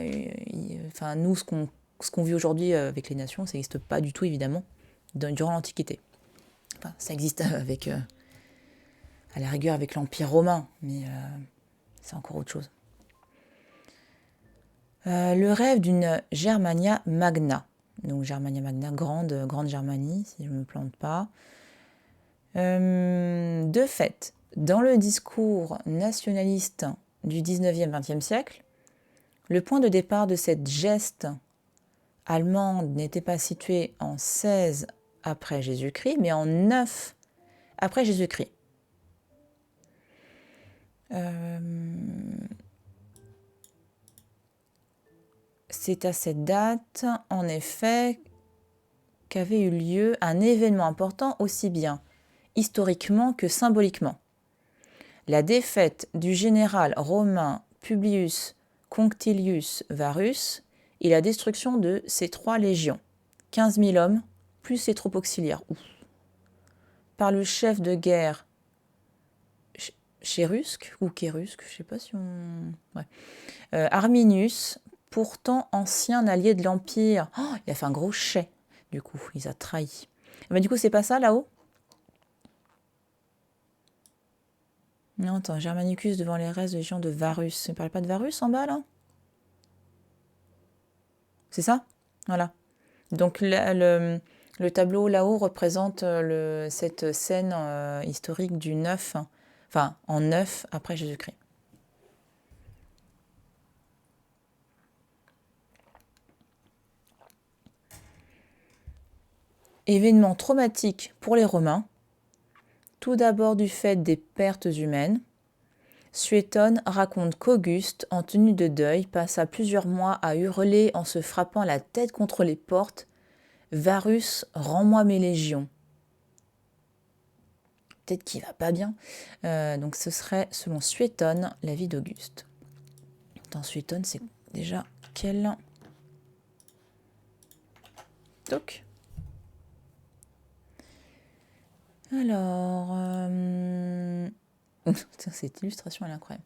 nous, ce qu'on vit aujourd'hui avec les nations, ça n'existe pas du tout, évidemment, durant l'Antiquité. Ça existe à la rigueur avec l'Empire romain, mais c'est encore autre chose. Le rêve d'une Germania Magna. Donc Germania Magna, grande Germanie, si je ne me plante pas. De fait, dans le discours nationaliste du 19e, 20e siècle, le point de départ de cette geste allemande n'était pas situé en 16 après Jésus-Christ, mais en 9 après Jésus-Christ. C'est à cette date, en effet, qu'avait eu lieu un événement important aussi bien historiquement que symboliquement. La défaite du général romain Publius Conctilius Varus et la destruction de ses 3 légions, 15 000 hommes, plus ses troupes auxiliaires, par le chef de guerre Chérusque, ou Kérusque, je ne sais pas si on... Ouais. Arminius, pourtant ancien allié de l'Empire. Oh, il a fait un gros chais, du coup, il les a trahis. Mais du coup, c'est pas ça, là-haut? Non, attends, Germanicus devant les restes de légion de Varus. On ne parle pas de Varus en bas, là? C'est ça? Voilà. Donc, le tableau là-haut représente cette scène historique du 9, en 9 après Jésus-Christ. Événement traumatique pour les Romains, tout d'abord du fait des pertes humaines. Suétone raconte qu'Auguste, en tenue de deuil, passa plusieurs mois à hurler en se frappant la tête contre les portes « Varus, rends-moi mes légions ». Peut-être qu'il va pas bien. Donc ce serait, selon Suétone, la vie d'Auguste. Attends, Suétone, c'est déjà quel... Toc. Alors... Cette illustration, elle est incroyable.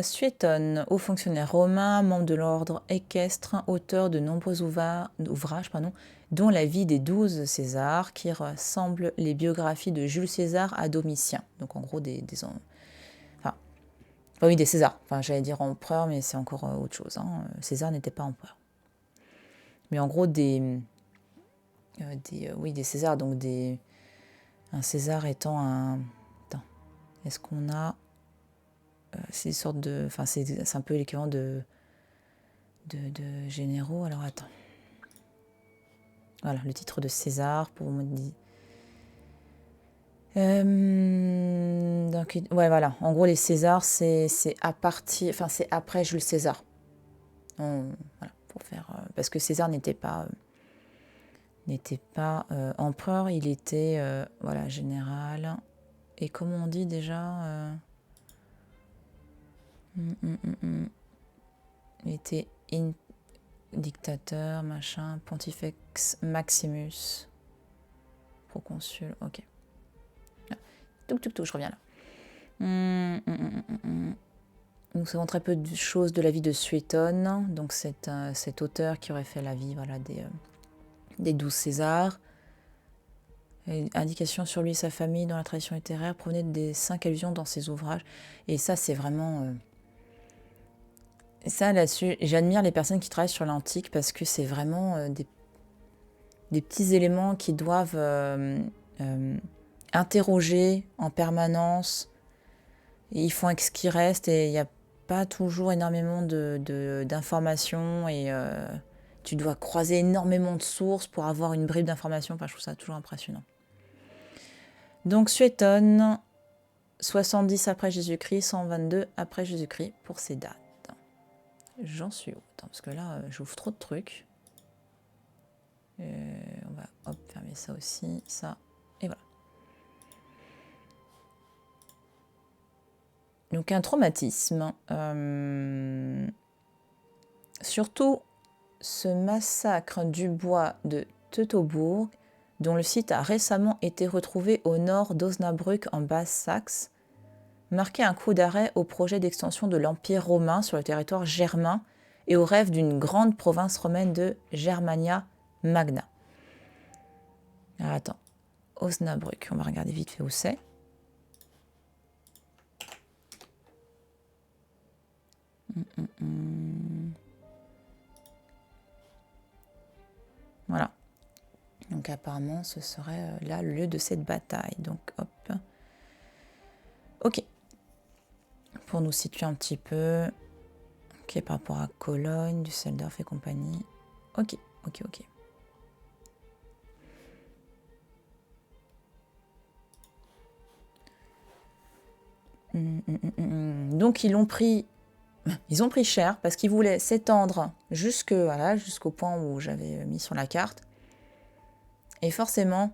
Suétone, haut fonctionnaire romain, membre de l'ordre équestre, auteur de nombreux ouvrages, dont La vie des 12 Césars, qui ressemble les biographies de Jules César à Domitien. Donc en gros oui, des Césars. Enfin, j'allais dire empereur, mais c'est encore autre chose. Hein. César n'était pas empereur. Mais en gros, des Césars. Donc un César étant un... Attends, est-ce qu'on a... c'est une sorte de... Enfin, c'est un peu l'équivalent de généraux. Alors, attends. Voilà, le titre de César, pour vous dire... donc, ouais, voilà. En gros, les Césars, c'est à partir... Enfin, c'est après Jules César. Voilà, pour faire... parce que César n'était pas empereur, il était voilà, général. Et comment on dit déjà il était dictateur, machin, pontifex maximus, proconsul, ok. Je reviens là. Nous savons très peu de choses de la vie de Suétone, donc cet auteur qui aurait fait la vie voilà, des 12 Césars. Indications sur lui et sa famille dans la tradition littéraire provenaient des 5 allusions dans ses ouvrages. Et ça, c'est vraiment... Ça, là-dessus, j'admire les personnes qui travaillent sur l'antique parce que c'est vraiment des petits éléments qui doivent interroger en permanence. Et ils font avec ce qui reste et il n'y a pas toujours énormément d'informations et tu dois croiser énormément de sources pour avoir une bribe d'informations. Enfin, je trouve ça toujours impressionnant. Donc Suétone, 70 après Jésus-Christ, 122 après Jésus-Christ pour ces dates. J'en suis où? Attends, parce que là, j'ouvre trop de trucs. On va fermer ça aussi, ça, et voilà. Donc un traumatisme. Surtout ce massacre du bois de Teutobourg, dont le site a récemment été retrouvé au nord d'Osnabrück en Basse-Saxe, marquait un coup d'arrêt au projet d'extension de l'Empire romain sur le territoire germain et au rêve d'une grande province romaine de Germania Magna. Alors attends, Osnabrück, on va regarder vite fait où c'est. Voilà. Donc apparemment, ce serait là le lieu de cette bataille. Donc hop. Ok. Pour nous situer un petit peu. Ok, par rapport à Cologne, Düsseldorf et compagnie. Ok. Donc ils ont pris cher parce qu'ils voulaient s'étendre jusqu'au point où j'avais mis sur la carte. Et forcément,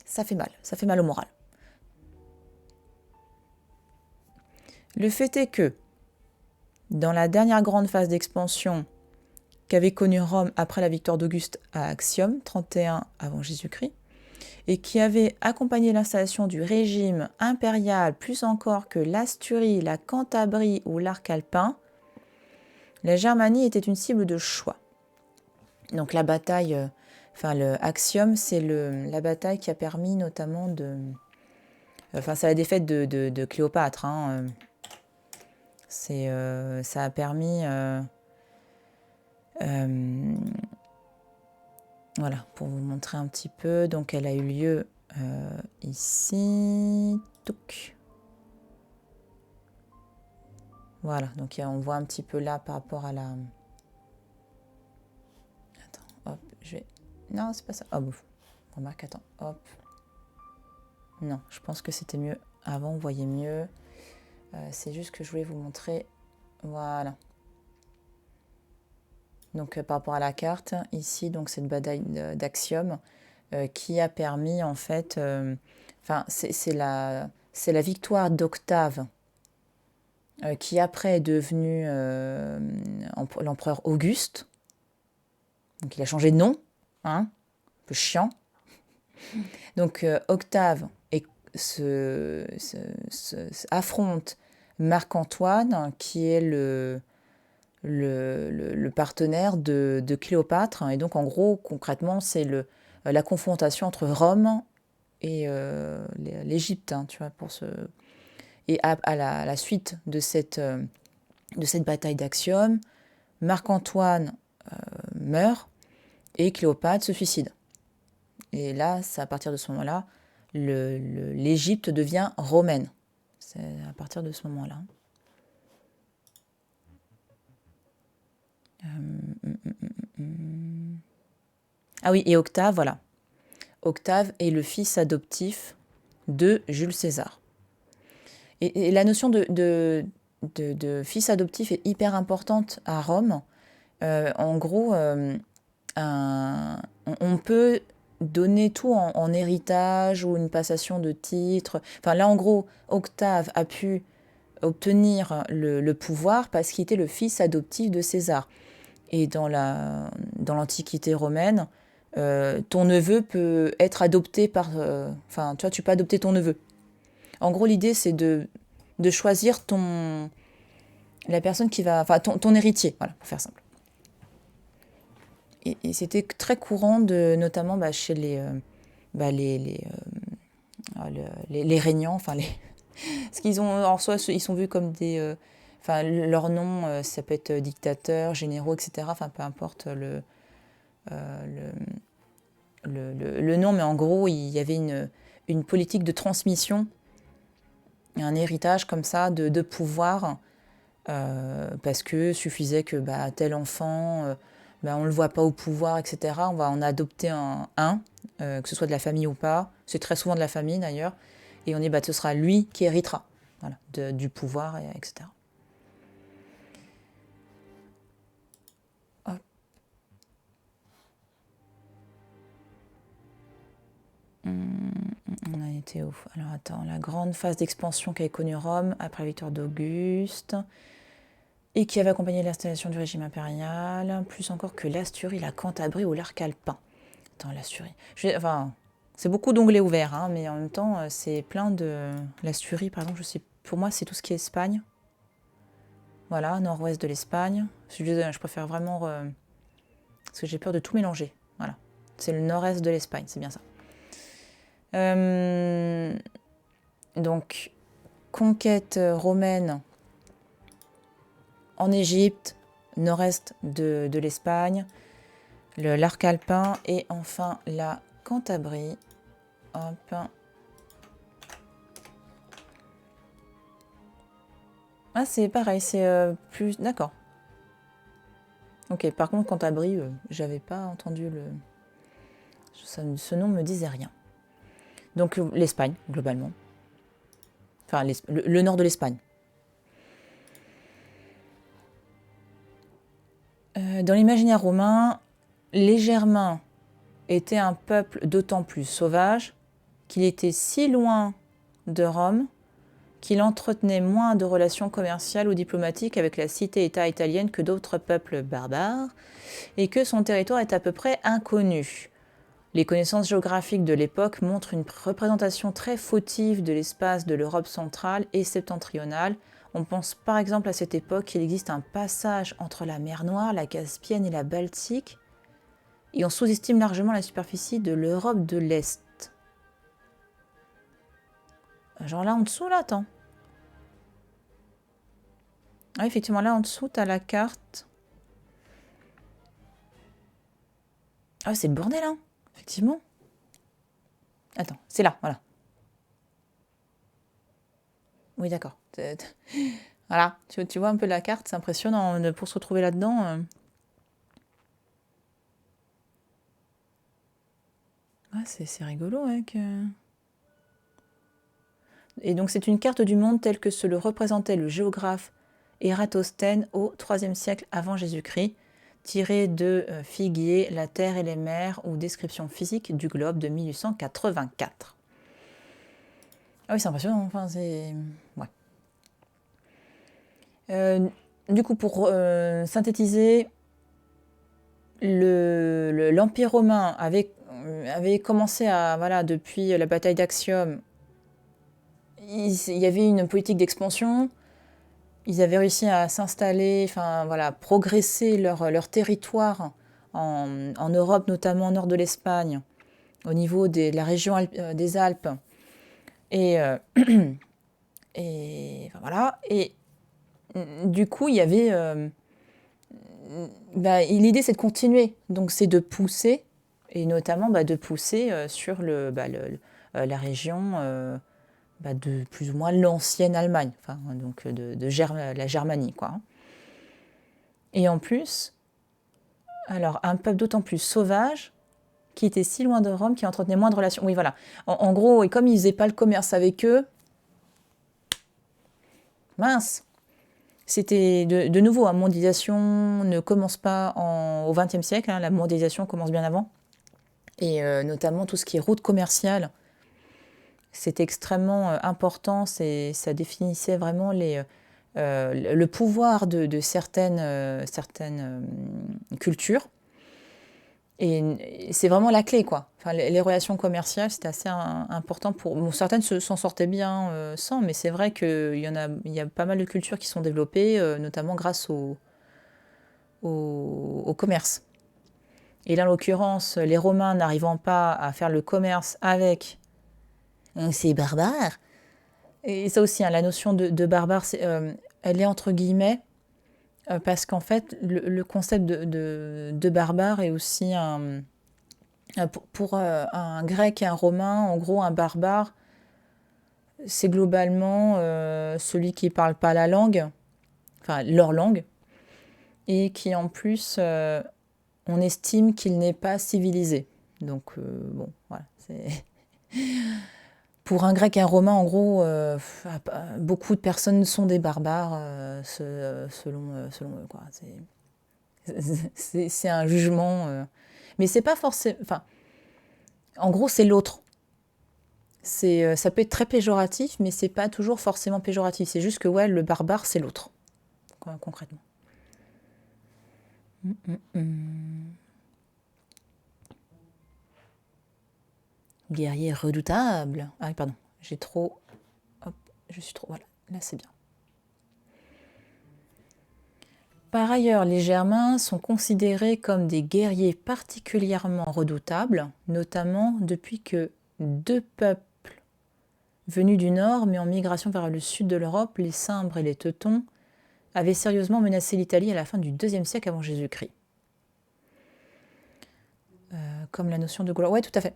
ça fait mal au moral. Le fait est que, dans la dernière grande phase d'expansion qu'avait connue Rome après la victoire d'Auguste à Actium, 31 avant Jésus-Christ, et qui avait accompagné l'installation du régime impérial plus encore que l'Asturie, la Cantabrie ou l'arc alpin, la Germanie était une cible de choix. Donc la bataille, le Actium, c'est la bataille qui a permis notamment c'est la défaite de Cléopâtre. Ça a permis... voilà, pour vous montrer un petit peu. Donc, elle a eu lieu ici. Touc. Voilà, donc on voit un petit peu là par rapport à la... Attends, hop, je vais Non, c'est pas ça. Oh, bon. Remarque, attends. Hop. Non, je pense que c'était mieux. Avant, on voyait mieux. C'est juste que je voulais vous montrer. Voilà. Donc, par rapport à la carte, ici, donc cette bataille d'Axiom qui a permis, en fait... Enfin, c'est la victoire d'Octave qui après est devenu l'empereur Auguste. Donc il a changé de nom, hein, un peu chiant. Donc Octave affronte Marc-Antoine, qui est le partenaire de Cléopâtre. Et donc en gros, concrètement, c'est la confrontation entre Rome et l'Égypte, hein, tu vois, Et à la suite de cette bataille d'Axiom, Marc-Antoine meurt et Cléopâtre se suicide. Et là, c'est à partir de ce moment-là, l'Égypte devient romaine. C'est à partir de ce moment-là. Ah oui, et Octave, voilà. Octave est le fils adoptif de Jules César. Et la notion de fils adoptif est hyper importante à Rome. En gros, on peut donner tout en héritage ou une passation de titre. Enfin là, en gros, Octave a pu obtenir le pouvoir parce qu'il était le fils adoptif de César. Et dans l'Antiquité romaine, ton neveu peut être adopté par... Enfin, tu vois, tu peux adopter ton neveu. En gros, l'idée, c'est de choisir la personne qui va... Enfin, ton héritier, voilà, pour faire simple. Et c'était très courant, notamment chez les régnants, enfin parce qu'ils ont en soi, ils sont vus comme des, enfin leur nom, ça peut être dictateur, généraux, etc. Enfin peu importe le nom, mais en gros il y avait une politique de transmission, un héritage comme ça de pouvoir, parce que suffisait que tel enfant on ne le voit pas au pouvoir, etc. On va en adopter que ce soit de la famille ou pas. C'est très souvent de la famille d'ailleurs. Et on dit, ce sera lui qui héritera, voilà, du pouvoir, etc. Hop. On a été où? Alors attends, la grande phase d'expansion qu'avait connue Rome après la victoire d'Auguste et qui avait accompagné l'installation du régime impérial, plus encore que l'Asturie, la Cantabrie ou l'arc alpin. Attends, l'Asturie. Enfin, c'est beaucoup d'onglets ouverts, hein, mais en même temps, c'est plein de... L'Asturie, par exemple, je sais, pour moi, c'est tout ce qui est Espagne. Voilà, nord-ouest de l'Espagne. Je préfère vraiment... parce que j'ai peur de tout mélanger. Voilà. C'est le nord-est de l'Espagne, c'est bien ça. Donc, conquête romaine en Égypte, nord-est de l'Espagne, l'arc alpin et enfin la Cantabrie. Hop. Ah, c'est pareil, c'est plus... D'accord. Ok, par contre, Cantabrie, j'avais pas entendu ce nom me disait rien. Donc l'Espagne, globalement. Enfin, le nord de l'Espagne. Dans l'imaginaire romain, les Germains étaient un peuple d'autant plus sauvage qu'il était si loin de Rome qu'il entretenait moins de relations commerciales ou diplomatiques avec la cité-État italienne que d'autres peuples barbares, et que son territoire est à peu près inconnu. Les connaissances géographiques de l'époque montrent une représentation très fautive de l'espace de l'Europe centrale et septentrionale. On pense par exemple à cette époque qu'il existe un passage entre la mer Noire, la Caspienne et la Baltique, et on sous-estime largement la superficie de l'Europe de l'Est. Genre là en dessous, là, attends. Ah, effectivement, là en dessous, t'as la carte. Ah, c'est le bordel, hein, effectivement. Attends, c'est là, voilà. Oui, d'accord. Voilà, tu vois un peu la carte, c'est impressionnant pour se retrouver là-dedans. Ah, c'est rigolo, hein, Et donc c'est une carte du monde telle que se le représentait le géographe Ératosthène au IIIe siècle avant Jésus-Christ, tirée de Figuier, La Terre et les mers ou description physique du globe de 1884. Ah oui, c'est impressionnant, enfin c'est... Ouais. Du coup, pour synthétiser, l'Empire romain avait commencé à, voilà, depuis la bataille d'Actium, il y avait une politique d'expansion. Ils avaient réussi à s'installer, enfin voilà, progresser leur territoire en Europe, notamment au nord de l'Espagne, au niveau de la région des Alpes. Et, et enfin, voilà. Et du coup, il y avait. L'idée, c'est de continuer. Donc, c'est de pousser, et notamment de pousser sur la région de plus ou moins l'ancienne Allemagne, enfin, donc la Germanie, quoi. Et en plus, alors un peuple d'autant plus sauvage, qui était si loin de Rome, qui entretenait moins de relations. Oui, voilà. En gros, et comme ils faisaient pas le commerce avec eux, mince. C'était de nouveau, la mondialisation ne commence pas au XXe siècle, hein, la mondialisation commence bien avant. Et notamment tout ce qui est route commerciale, c'est extrêmement important, ça définissait vraiment le pouvoir de certaines cultures. Et c'est vraiment la clé, quoi. Enfin, les relations commerciales, c'était assez important pour... Bon, certaines s'en sortaient bien sans, mais c'est vrai qu'il y a pas mal de cultures qui sont développées, notamment grâce au commerce. Et là, en l'occurrence, les Romains n'arrivant pas à faire le commerce avec ces barbares, et ça aussi, hein, la notion de barbare, elle est entre guillemets, parce qu'en fait, le concept de barbare est aussi pour un grec et un romain, en gros, un barbare, c'est globalement celui qui ne parle pas la langue, enfin leur langue, et qui en plus, on estime qu'il n'est pas civilisé. Donc, bon, voilà. Pour un grec et un romain, en gros, beaucoup de personnes sont des barbares, selon eux, quoi. C'est un jugement. Mais c'est pas forcément. Enfin, en gros, c'est l'autre. Ça peut être très péjoratif, mais c'est pas toujours forcément péjoratif. C'est juste que ouais, le barbare, c'est l'autre, concrètement. Guerrier redoutable. Ah oui, pardon, j'ai trop... Hop, je suis trop... Voilà, là c'est bien. Par ailleurs, les Germains sont considérés comme des guerriers particulièrement redoutables, notamment depuis que deux peuples venus du nord, mais en migration vers le sud de l'Europe, les Cimbres et les Teutons, avaient sérieusement menacé l'Italie à la fin du IIe siècle avant Jésus-Christ. Comme la notion de Gaulois. Ouais, tout à fait.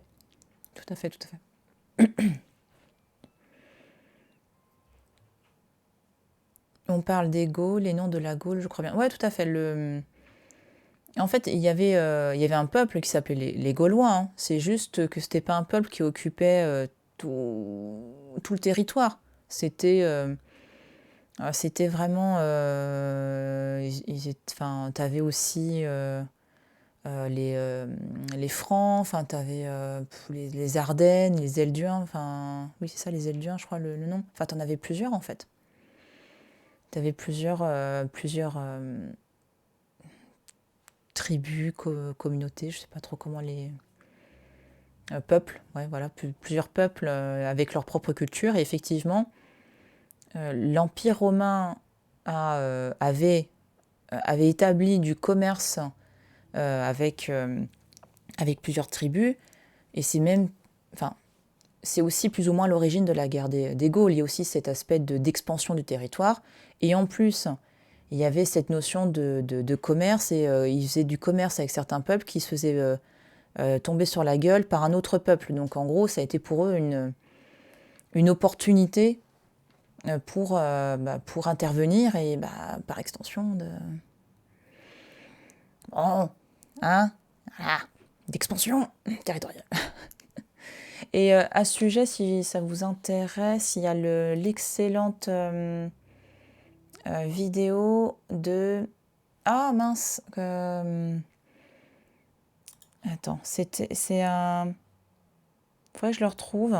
Tout à fait, tout à fait. On parle des Gaules, les noms de la Gaule, je crois bien. Ouais, tout à fait. En fait, il y avait un peuple qui s'appelait les Gaulois, hein. C'est juste que c'était pas un peuple qui occupait tout le territoire. C'était vraiment... t'avais aussi les Francs, enfin, t'avais les Ardennes, les Elduins, enfin... Oui, c'est ça, les Elduins, je crois, le nom. Enfin, t'en avais plusieurs, en fait. T'avais plusieurs tribus, communautés, je sais pas trop comment les... peuples, ouais, voilà, plusieurs peuples avec leur propre culture. Et effectivement, l'Empire romain avait établi du commerce avec plusieurs tribus, et c'est même, enfin, c'est aussi plus ou moins l'origine de la guerre des Gaules. Il y a aussi cet aspect d'expansion du territoire, et en plus, il y avait cette notion de commerce, et ils faisaient du commerce avec certains peuples qui se faisaient tomber sur la gueule par un autre peuple. Donc en gros, ça a été pour eux une opportunité pour intervenir, et par extension bon, hein, voilà, d'expansion territoriale. Et à ce sujet, si ça vous intéresse, il y a l'excellente vidéo de... Ah mince attends, c'est un... Faudrait que je le retrouve.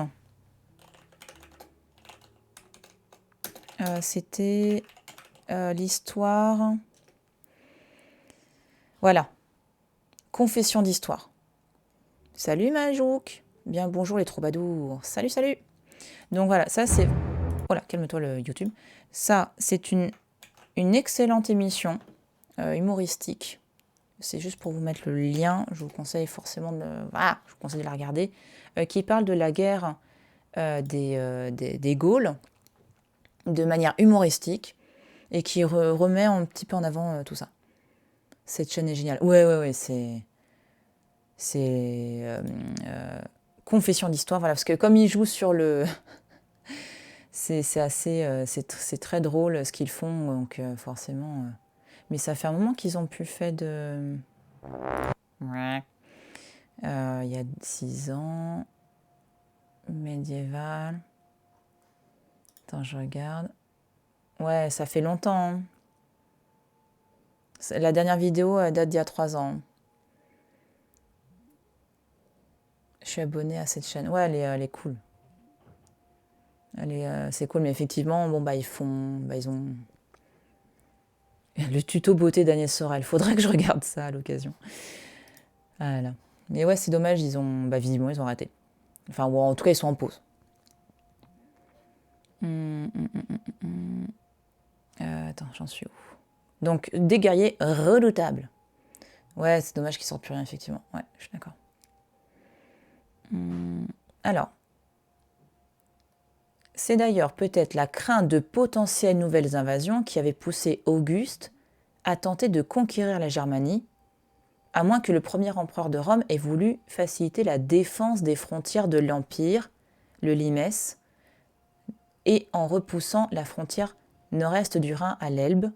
C'était l'histoire... Voilà. Confession d'histoire. Salut Majouk. Bien bonjour les troubadours. Salut, salut. Donc voilà, ça c'est... Voilà, calme-toi le YouTube. Ça, c'est une excellente émission humoristique. C'est juste pour vous mettre le lien. Je vous conseille forcément de... Voilà, je vous conseille de la regarder. Qui parle de la guerre des Gaules de manière humoristique et qui remet un petit peu en avant tout ça. Cette chaîne est géniale. Ouais, c'est confession d'histoire, voilà, parce que comme ils jouent sur le... c'est assez... c'est très drôle ce qu'ils font, donc forcément... Mais ça fait un moment qu'ils ont plus fait de... il y a 6 ans... Médiéval... Attends, je regarde... Ouais, ça fait longtemps. Hein. La dernière vidéo date d'il y a 3 ans. Je suis abonnée à cette chaîne. Ouais, elle est cool. C'est cool, mais effectivement, bon, bah, ils ont le tuto beauté d'Agnès Sorel. Faudrait que je regarde ça à l'occasion. Voilà. Mais ouais, c'est dommage, visiblement, ils ont arrêté. Enfin, bon, en tout cas, ils sont en pause. Attends, j'en suis où? Donc, des guerriers redoutables. Ouais, c'est dommage qu'ils sortent plus rien, effectivement. Ouais, je suis d'accord. Alors, c'est d'ailleurs peut-être la crainte de potentielles nouvelles invasions qui avait poussé Auguste à tenter de conquérir la Germanie, à moins que le premier empereur de Rome ait voulu faciliter la défense des frontières de l'Empire, le Limès, et en repoussant la frontière nord-est du Rhin à l'Elbe,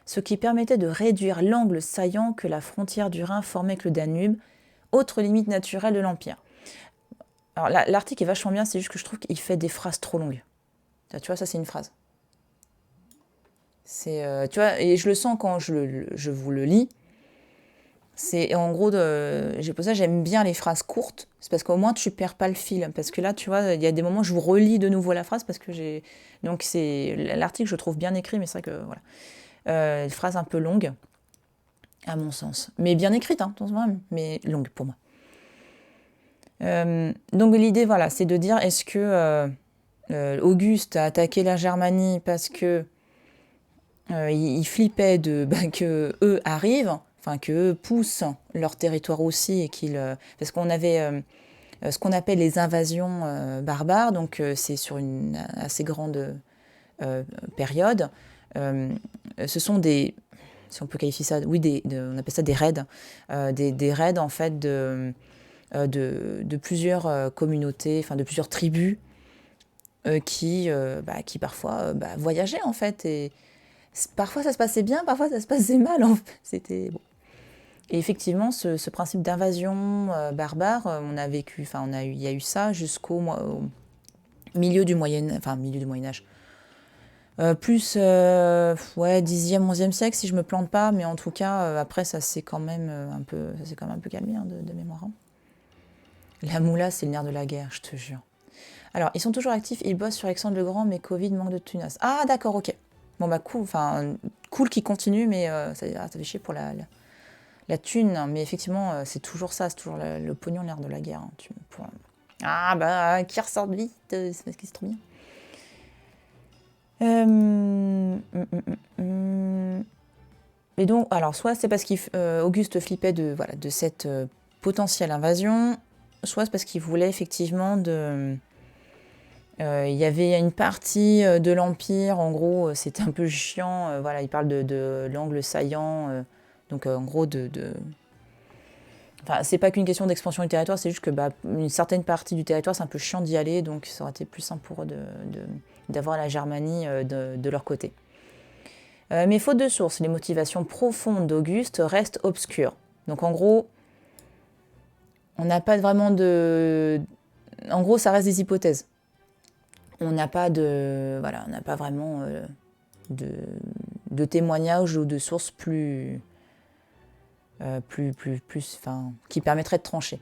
ce qui permettait de réduire l'angle saillant que la frontière du Rhin formait avec le Danube, autre limite naturelle de l'Empire. Alors l'article est vachement bien, c'est juste que je trouve qu'il fait des phrases trop longues. Tu vois, ça c'est une phrase. C'est, tu vois, et je le sens quand je vous le lis. C'est en gros, j'ai pour ça j'aime bien les phrases courtes. C'est parce qu'au moins tu perds pas le fil. Parce que là, tu vois, il y a des moments où je vous relis de nouveau la phrase parce que j'ai. Donc c'est l'article, je le trouve bien écrit, mais c'est vrai que voilà, une phrase un peu longue, à mon sens, mais bien écrite, hein, mais longue pour moi. Donc l'idée, voilà, c'est de dire est-ce que Auguste a attaqué la Germanie parce que il flippait que eux arrivent, enfin que eux poussent leur territoire aussi et parce qu'on avait ce qu'on appelle les invasions barbares, donc c'est sur une assez grande période. Ce sont des, si on peut qualifier ça, oui, on appelle ça des raids, des raids en fait de plusieurs communautés, enfin de plusieurs tribus qui parfois voyageaient en fait, et parfois ça se passait bien, parfois ça se passait mal en fait. C'était bon. Et effectivement, ce principe d'invasion barbare, il y a eu ça jusqu'au milieu du milieu du Moyen Âge. Plus 10e, 11e siècle si je me plante pas, mais en tout cas après ça s'est quand même un peu calmé hein, de mémoire. Hein. La moula, c'est le nerf de la guerre, je te jure. Alors, ils sont toujours actifs, ils bossent sur Alexandre le Grand, mais Covid, manque de tunas. Ah, d'accord, ok. Bon, bah, cool, cool qu'ils continuent, mais ça fait chier pour la thune. Mais effectivement, c'est toujours ça, c'est toujours le pognon, l'air de la guerre. Hein. Ah, bah, qui ressort vite, c'est parce que c'est trop bien. Et donc, alors, soit c'est parce qu'Auguste flippait de cette potentielle invasion, soit c'est parce qu'il voulait effectivement il y avait une partie de l'Empire, en gros, c'était un peu chiant. Il parle de l'angle saillant, donc en gros Enfin, c'est pas qu'une question d'expansion du territoire, c'est juste que une certaine partie du territoire, c'est un peu chiant d'y aller, donc ça aurait été plus simple pour eux d'avoir la Germanie de leur côté. Mais faute de sources, les motivations profondes d'Auguste restent obscures. Donc en gros, on n'a pas vraiment en gros, ça reste des hypothèses. On n'a pas voilà, on n'a pas vraiment de témoignages ou de sources qui permettraient de trancher.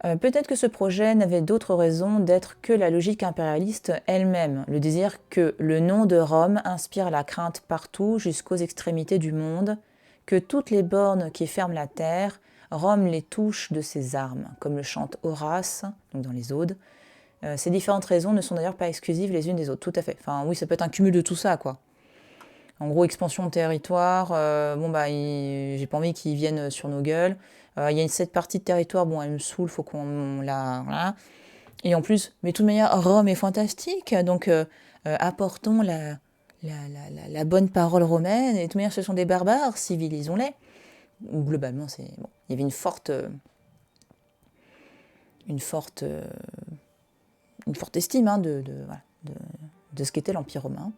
Peut-être que ce projet n'avait d'autre raison d'être que la logique impérialiste elle-même, le désir que le nom de Rome inspire la crainte partout jusqu'aux extrémités du monde, que toutes les bornes qui ferment la terre, Rome les touche de ses armes, comme le chante Horace, donc dans les Odes. Ces différentes raisons ne sont d'ailleurs pas exclusives les unes des autres, tout à fait. Enfin oui, ça peut être un cumul de tout ça, quoi. En gros, expansion de territoire, j'ai pas envie qu'ils viennent sur nos gueules. Il y a cette partie de territoire, bon, elle me saoule, faut qu'on la... Voilà. Et en plus, mais de toute manière, Rome est fantastique, donc apportons la bonne parole romaine, et de toute manière, ce sont des barbares, civilisons-les. Globalement, c'est... Bon, il y avait une forte estime hein, de ce qu'était l'Empire romain.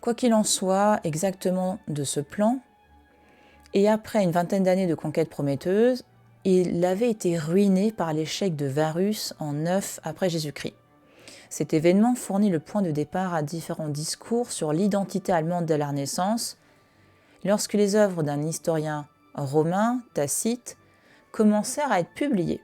Quoi qu'il en soit, exactement de ce plan, et après une vingtaine d'années de conquête prometteuse, il avait été ruiné par l'échec de Varus en 9 après Jésus-Christ. Cet événement fournit le point de départ à différents discours sur l'identité allemande de la Renaissance, lorsque les œuvres d'un historien romain, Tacite, commencèrent à être publiées.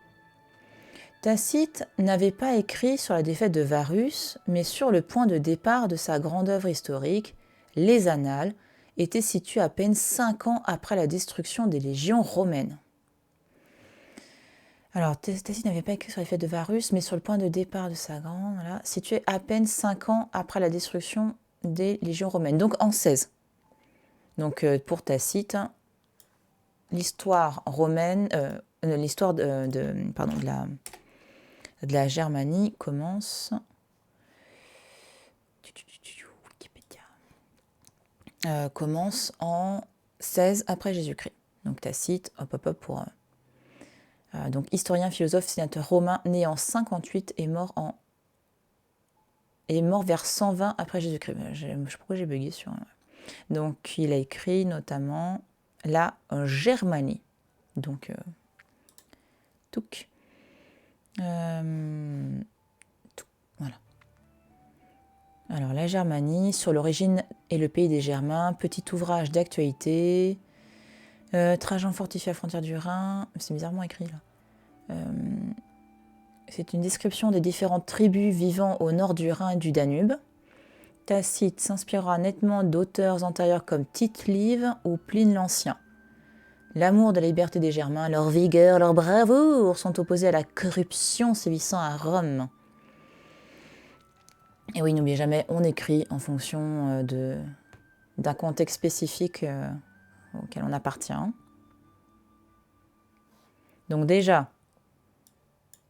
Tacite n'avait pas écrit sur la défaite de Varus, mais sur le point de départ de sa grande œuvre historique, les Annales, était situé à peine 5 ans après la destruction des légions romaines. Alors, Tacite n'avait pas écrit sur la défaite de Varus, mais sur le point de départ de sa grande, voilà, situé à peine 5 ans après la destruction des légions romaines, donc en 16. Donc, pour Tacite, l'histoire romaine, l'histoire de la Germanie commence... commence en 16 après Jésus-Christ. Donc Tacite, pour... donc historien, philosophe, sénateur romain, né en 58 et mort vers 120 après Jésus-Christ. Je sais pas pourquoi j'ai bugué sur... Donc il a écrit notamment la Germanie. Donc voilà. Alors la Germanie, sur l'origine et le pays des Germains, petit ouvrage d'actualité, Trajan fortifié à la frontière du Rhin, c'est bizarrement écrit là. C'est une description des différentes tribus vivant au nord du Rhin et du Danube. Tacite s'inspirera nettement d'auteurs antérieurs comme Tite-Live ou Pline l'Ancien. L'amour de la liberté des Germains, leur vigueur, leur bravoure sont opposés à la corruption sévissant à Rome. Et oui, n'oubliez jamais, on écrit en fonction d'un contexte spécifique auquel on appartient. Donc déjà,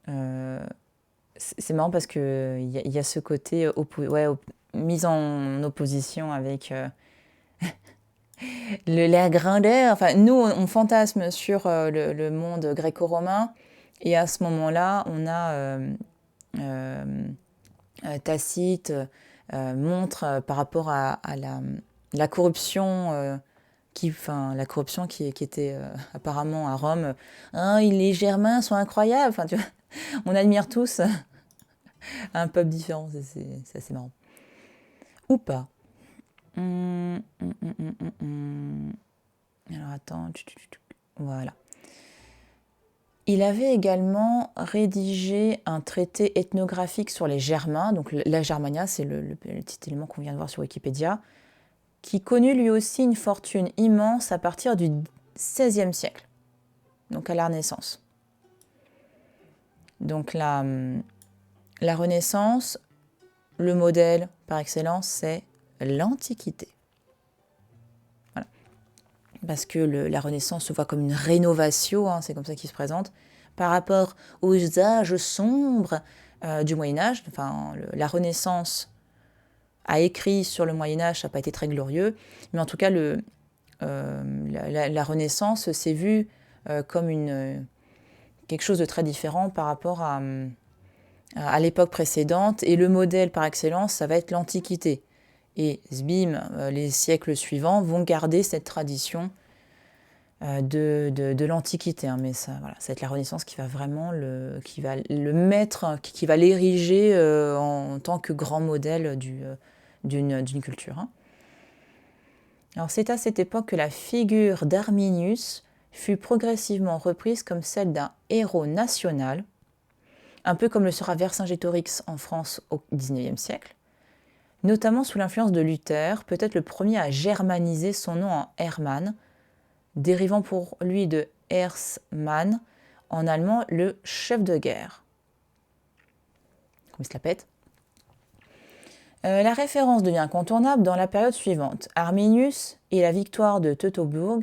c'est marrant parce qu'il y a ce côté mise en opposition avec la grandeur. Enfin, nous, on fantasme sur le monde gréco-romain, et à ce moment-là, on a... Tacite montre par rapport à la corruption qui était apparemment à Rome. Les Germains sont incroyables. Enfin, tu vois, on admire tous un peuple différent. C'est assez marrant. Ou pas. Alors attends. Voilà. Il avait également rédigé un traité ethnographique sur les Germains, donc la Germania, c'est le petit élément qu'on vient de voir sur Wikipédia, qui connut lui aussi une fortune immense à partir du XVIe siècle, donc à la Renaissance. Donc la Renaissance, le modèle par excellence, c'est l'Antiquité. Voilà. Parce que la Renaissance se voit comme une rénovation, c'est comme ça qu'il se présente, par rapport aux âges sombres du Moyen-Âge. Enfin, la Renaissance a écrit sur le Moyen-Âge, ça n'a pas été très glorieux, mais en tout cas, la Renaissance s'est vue comme quelque chose de très différent par rapport à l'époque précédente, et le modèle par excellence, ça va être l'Antiquité. Et sbim, les siècles suivants vont garder cette tradition de l'Antiquité, hein, mais ça, voilà, ça va être la Renaissance qui va vraiment qui va le mettre, qui va l'ériger en tant que grand modèle d'une culture. Hein. Alors c'est à cette époque que la figure d'Arminius fut progressivement reprise comme celle d'un héros national, un peu comme le sera Vercingétorix en France au XIXe siècle, notamment sous l'influence de Luther, peut-être le premier à germaniser son nom en Hermann, dérivant pour lui de Heeresmann, en allemand le chef de guerre. Comme il se la pète. La référence devient incontournable dans la période suivante. Arminius et la victoire de Teutobourg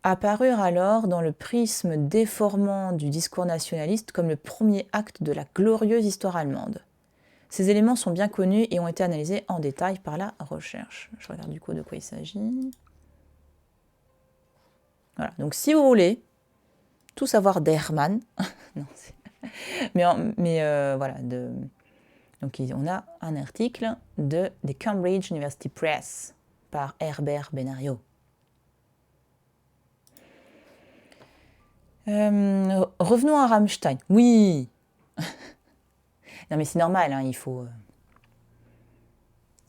apparurent alors dans le prisme déformant du discours nationaliste comme le premier acte de la glorieuse histoire allemande. Ces éléments sont bien connus et ont été analysés en détail par la recherche. Je regarde du coup de quoi il s'agit. Voilà, donc si vous voulez tout savoir d'Hermann, non, voilà, donc on a un article des Cambridge University Press par Herbert Benario. Revenons à Rammstein. Oui. Non mais c'est normal, hein, il faut.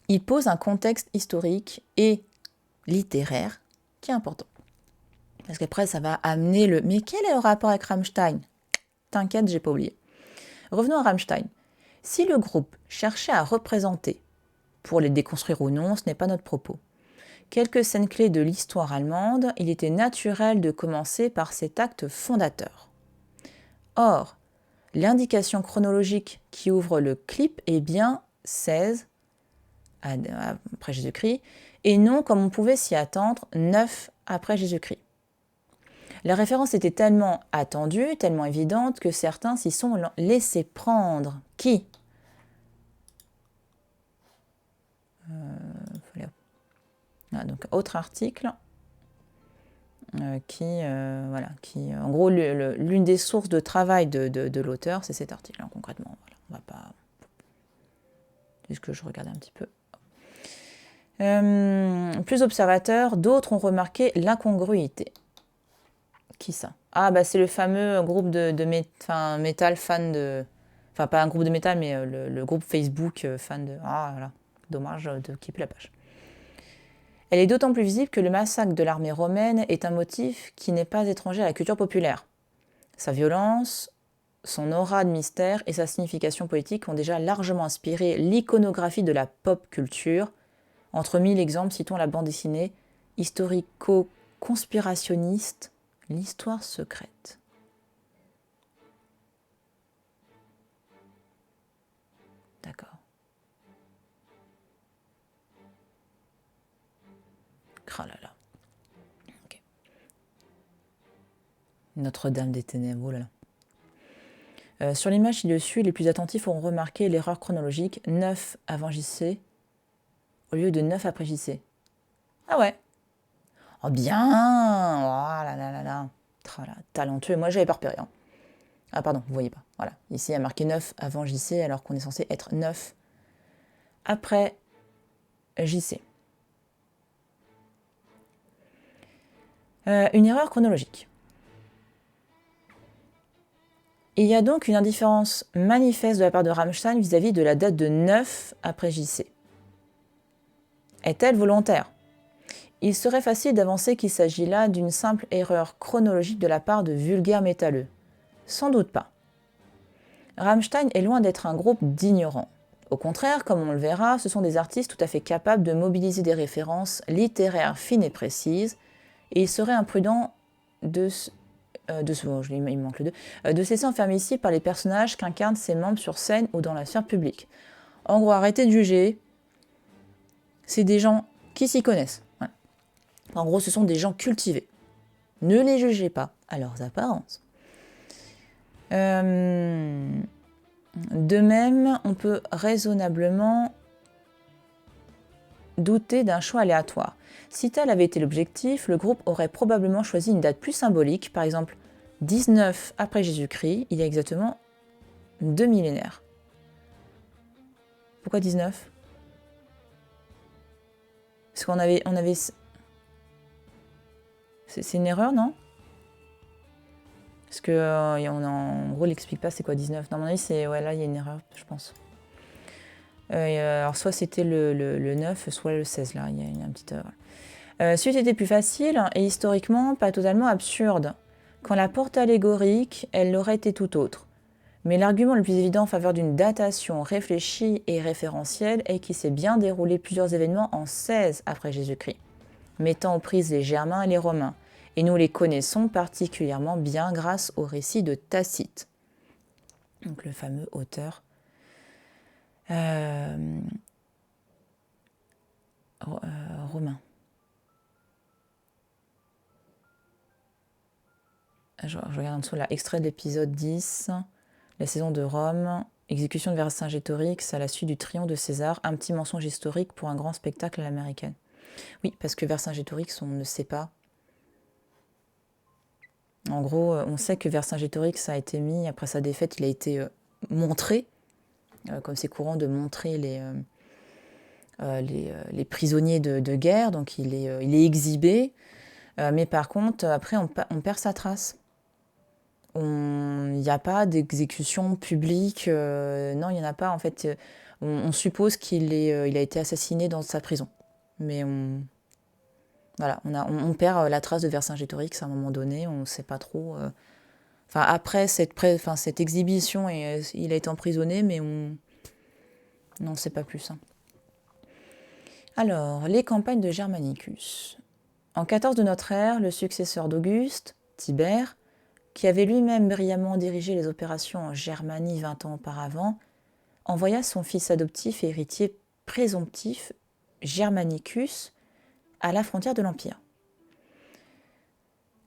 Il pose un contexte historique et littéraire qui est important. Parce qu'après, ça va amener le. Mais quel est le rapport avec Rammstein? T'inquiète, j'ai pas oublié. Revenons à Rammstein. Si le groupe cherchait à représenter, pour les déconstruire ou non, ce n'est pas notre propos, quelques scènes clés de l'histoire allemande, il était naturel de commencer par cet acte fondateur. Or, l'indication chronologique qui ouvre le clip est bien 16 après Jésus-Christ, et non, comme on pouvait s'y attendre, 9 après Jésus-Christ. La référence était tellement attendue, tellement évidente, que certains s'y sont laissés prendre. Qui ? Donc, autre article qui, en gros, l'une des sources de travail de l'auteur, c'est cet article, hein, concrètement. Voilà, on va pas... C'est ce que je regardais un petit peu. Plus observateurs, d'autres ont remarqué l'incongruité. Qui ça? Ah, bah c'est le fameux groupe de métal fan de... Enfin, pas un groupe de métal, mais le groupe Facebook fan de... Ah, voilà, dommage de quitter la page. Elle est d'autant plus visible que le massacre de l'armée romaine est un motif qui n'est pas étranger à la culture populaire. Sa violence, son aura de mystère et sa signification politique ont déjà largement inspiré l'iconographie de la pop culture. Entre mille exemples, citons la bande dessinée historico-conspirationniste L'histoire secrète. D'accord. Ah là là. Okay. Notre-Dame des Ténèbres, oh là là. Sur l'image ci-dessus, les plus attentifs auront remarqué l'erreur chronologique 9 avant JC au lieu de 9 après JC. Ah ouais. Oh bien. Oh là là là là. Oh là, talentueux. Moi, j'avais pas repéré. Hein. Ah pardon, vous voyez pas. Voilà. Ici, il y a marqué 9 avant JC alors qu'on est censé être 9 après JC. Une erreur chronologique. Il y a donc une indifférence manifeste de la part de Rammstein vis-à-vis de la date de 9 après JC. Est-elle volontaire ? Il serait facile d'avancer qu'il s'agit là d'une simple erreur chronologique de la part de vulgaires métalleux. Sans doute pas. Rammstein est loin d'être un groupe d'ignorants. Au contraire, comme on le verra, ce sont des artistes tout à fait capables de mobiliser des références littéraires fines et précises, et il serait imprudent de se laisser enfermer ici par les personnages qu'incarnent ses membres sur scène ou dans la sphère publique. En gros, arrêtez de juger. C'est des gens qui s'y connaissent. Ouais. En gros, ce sont des gens cultivés. Ne les jugez pas à leurs apparences. De même, on peut raisonnablement douter d'un choix aléatoire. Si tel avait été l'objectif, le groupe aurait probablement choisi une date plus symbolique, par exemple 19 après Jésus-Christ, il y a exactement 2 millénaires. Pourquoi 19 ? Parce qu'on avait... C'est une erreur, non? Parce que en gros, il n'explique pas c'est quoi 19. Non, à mon avis, ouais, là, il y a une erreur, je pense. Alors, soit c'était le 9, soit le 16, là, il y a une petite erreur. Suite était plus facile et historiquement pas totalement absurde. Quand la porte allégorique, elle l'aurait été tout autre. Mais l'argument le plus évident en faveur d'une datation réfléchie et référentielle est qu'il s'est bien déroulé plusieurs événements en 16 après Jésus-Christ, mettant aux prises les Germains et les Romains. Et nous les connaissons particulièrement bien grâce au récit de Tacite. Donc le fameux auteur romain. Je regarde en dessous là, extrait de l'épisode 10, la saison de Rome, exécution de Vercingétorix à la suite du triomphe de César, un petit mensonge historique pour un grand spectacle à l'américaine. Oui, parce que Vercingétorix, on ne sait pas. En gros, on sait que Vercingétorix a été mis, après sa défaite, il a été montré, comme c'est courant de montrer les prisonniers de guerre, donc il est exhibé, mais par contre, après, on perd sa trace. Il n'y a pas d'exécution publique, non, il n'y en a pas, en fait. On suppose qu'il a été assassiné dans sa prison, mais voilà, on perd la trace de Vercingétorix à un moment donné, on ne sait pas trop. Enfin, après cette exhibition, il a été emprisonné, mais on n'en sait pas plus. Hein. Alors, les campagnes de Germanicus. En 14 de notre ère, le successeur d'Auguste, Tibère, qui avait lui-même brillamment dirigé les opérations en Germanie 20 ans auparavant, envoya son fils adoptif et héritier présomptif, Germanicus, à la frontière de l'Empire.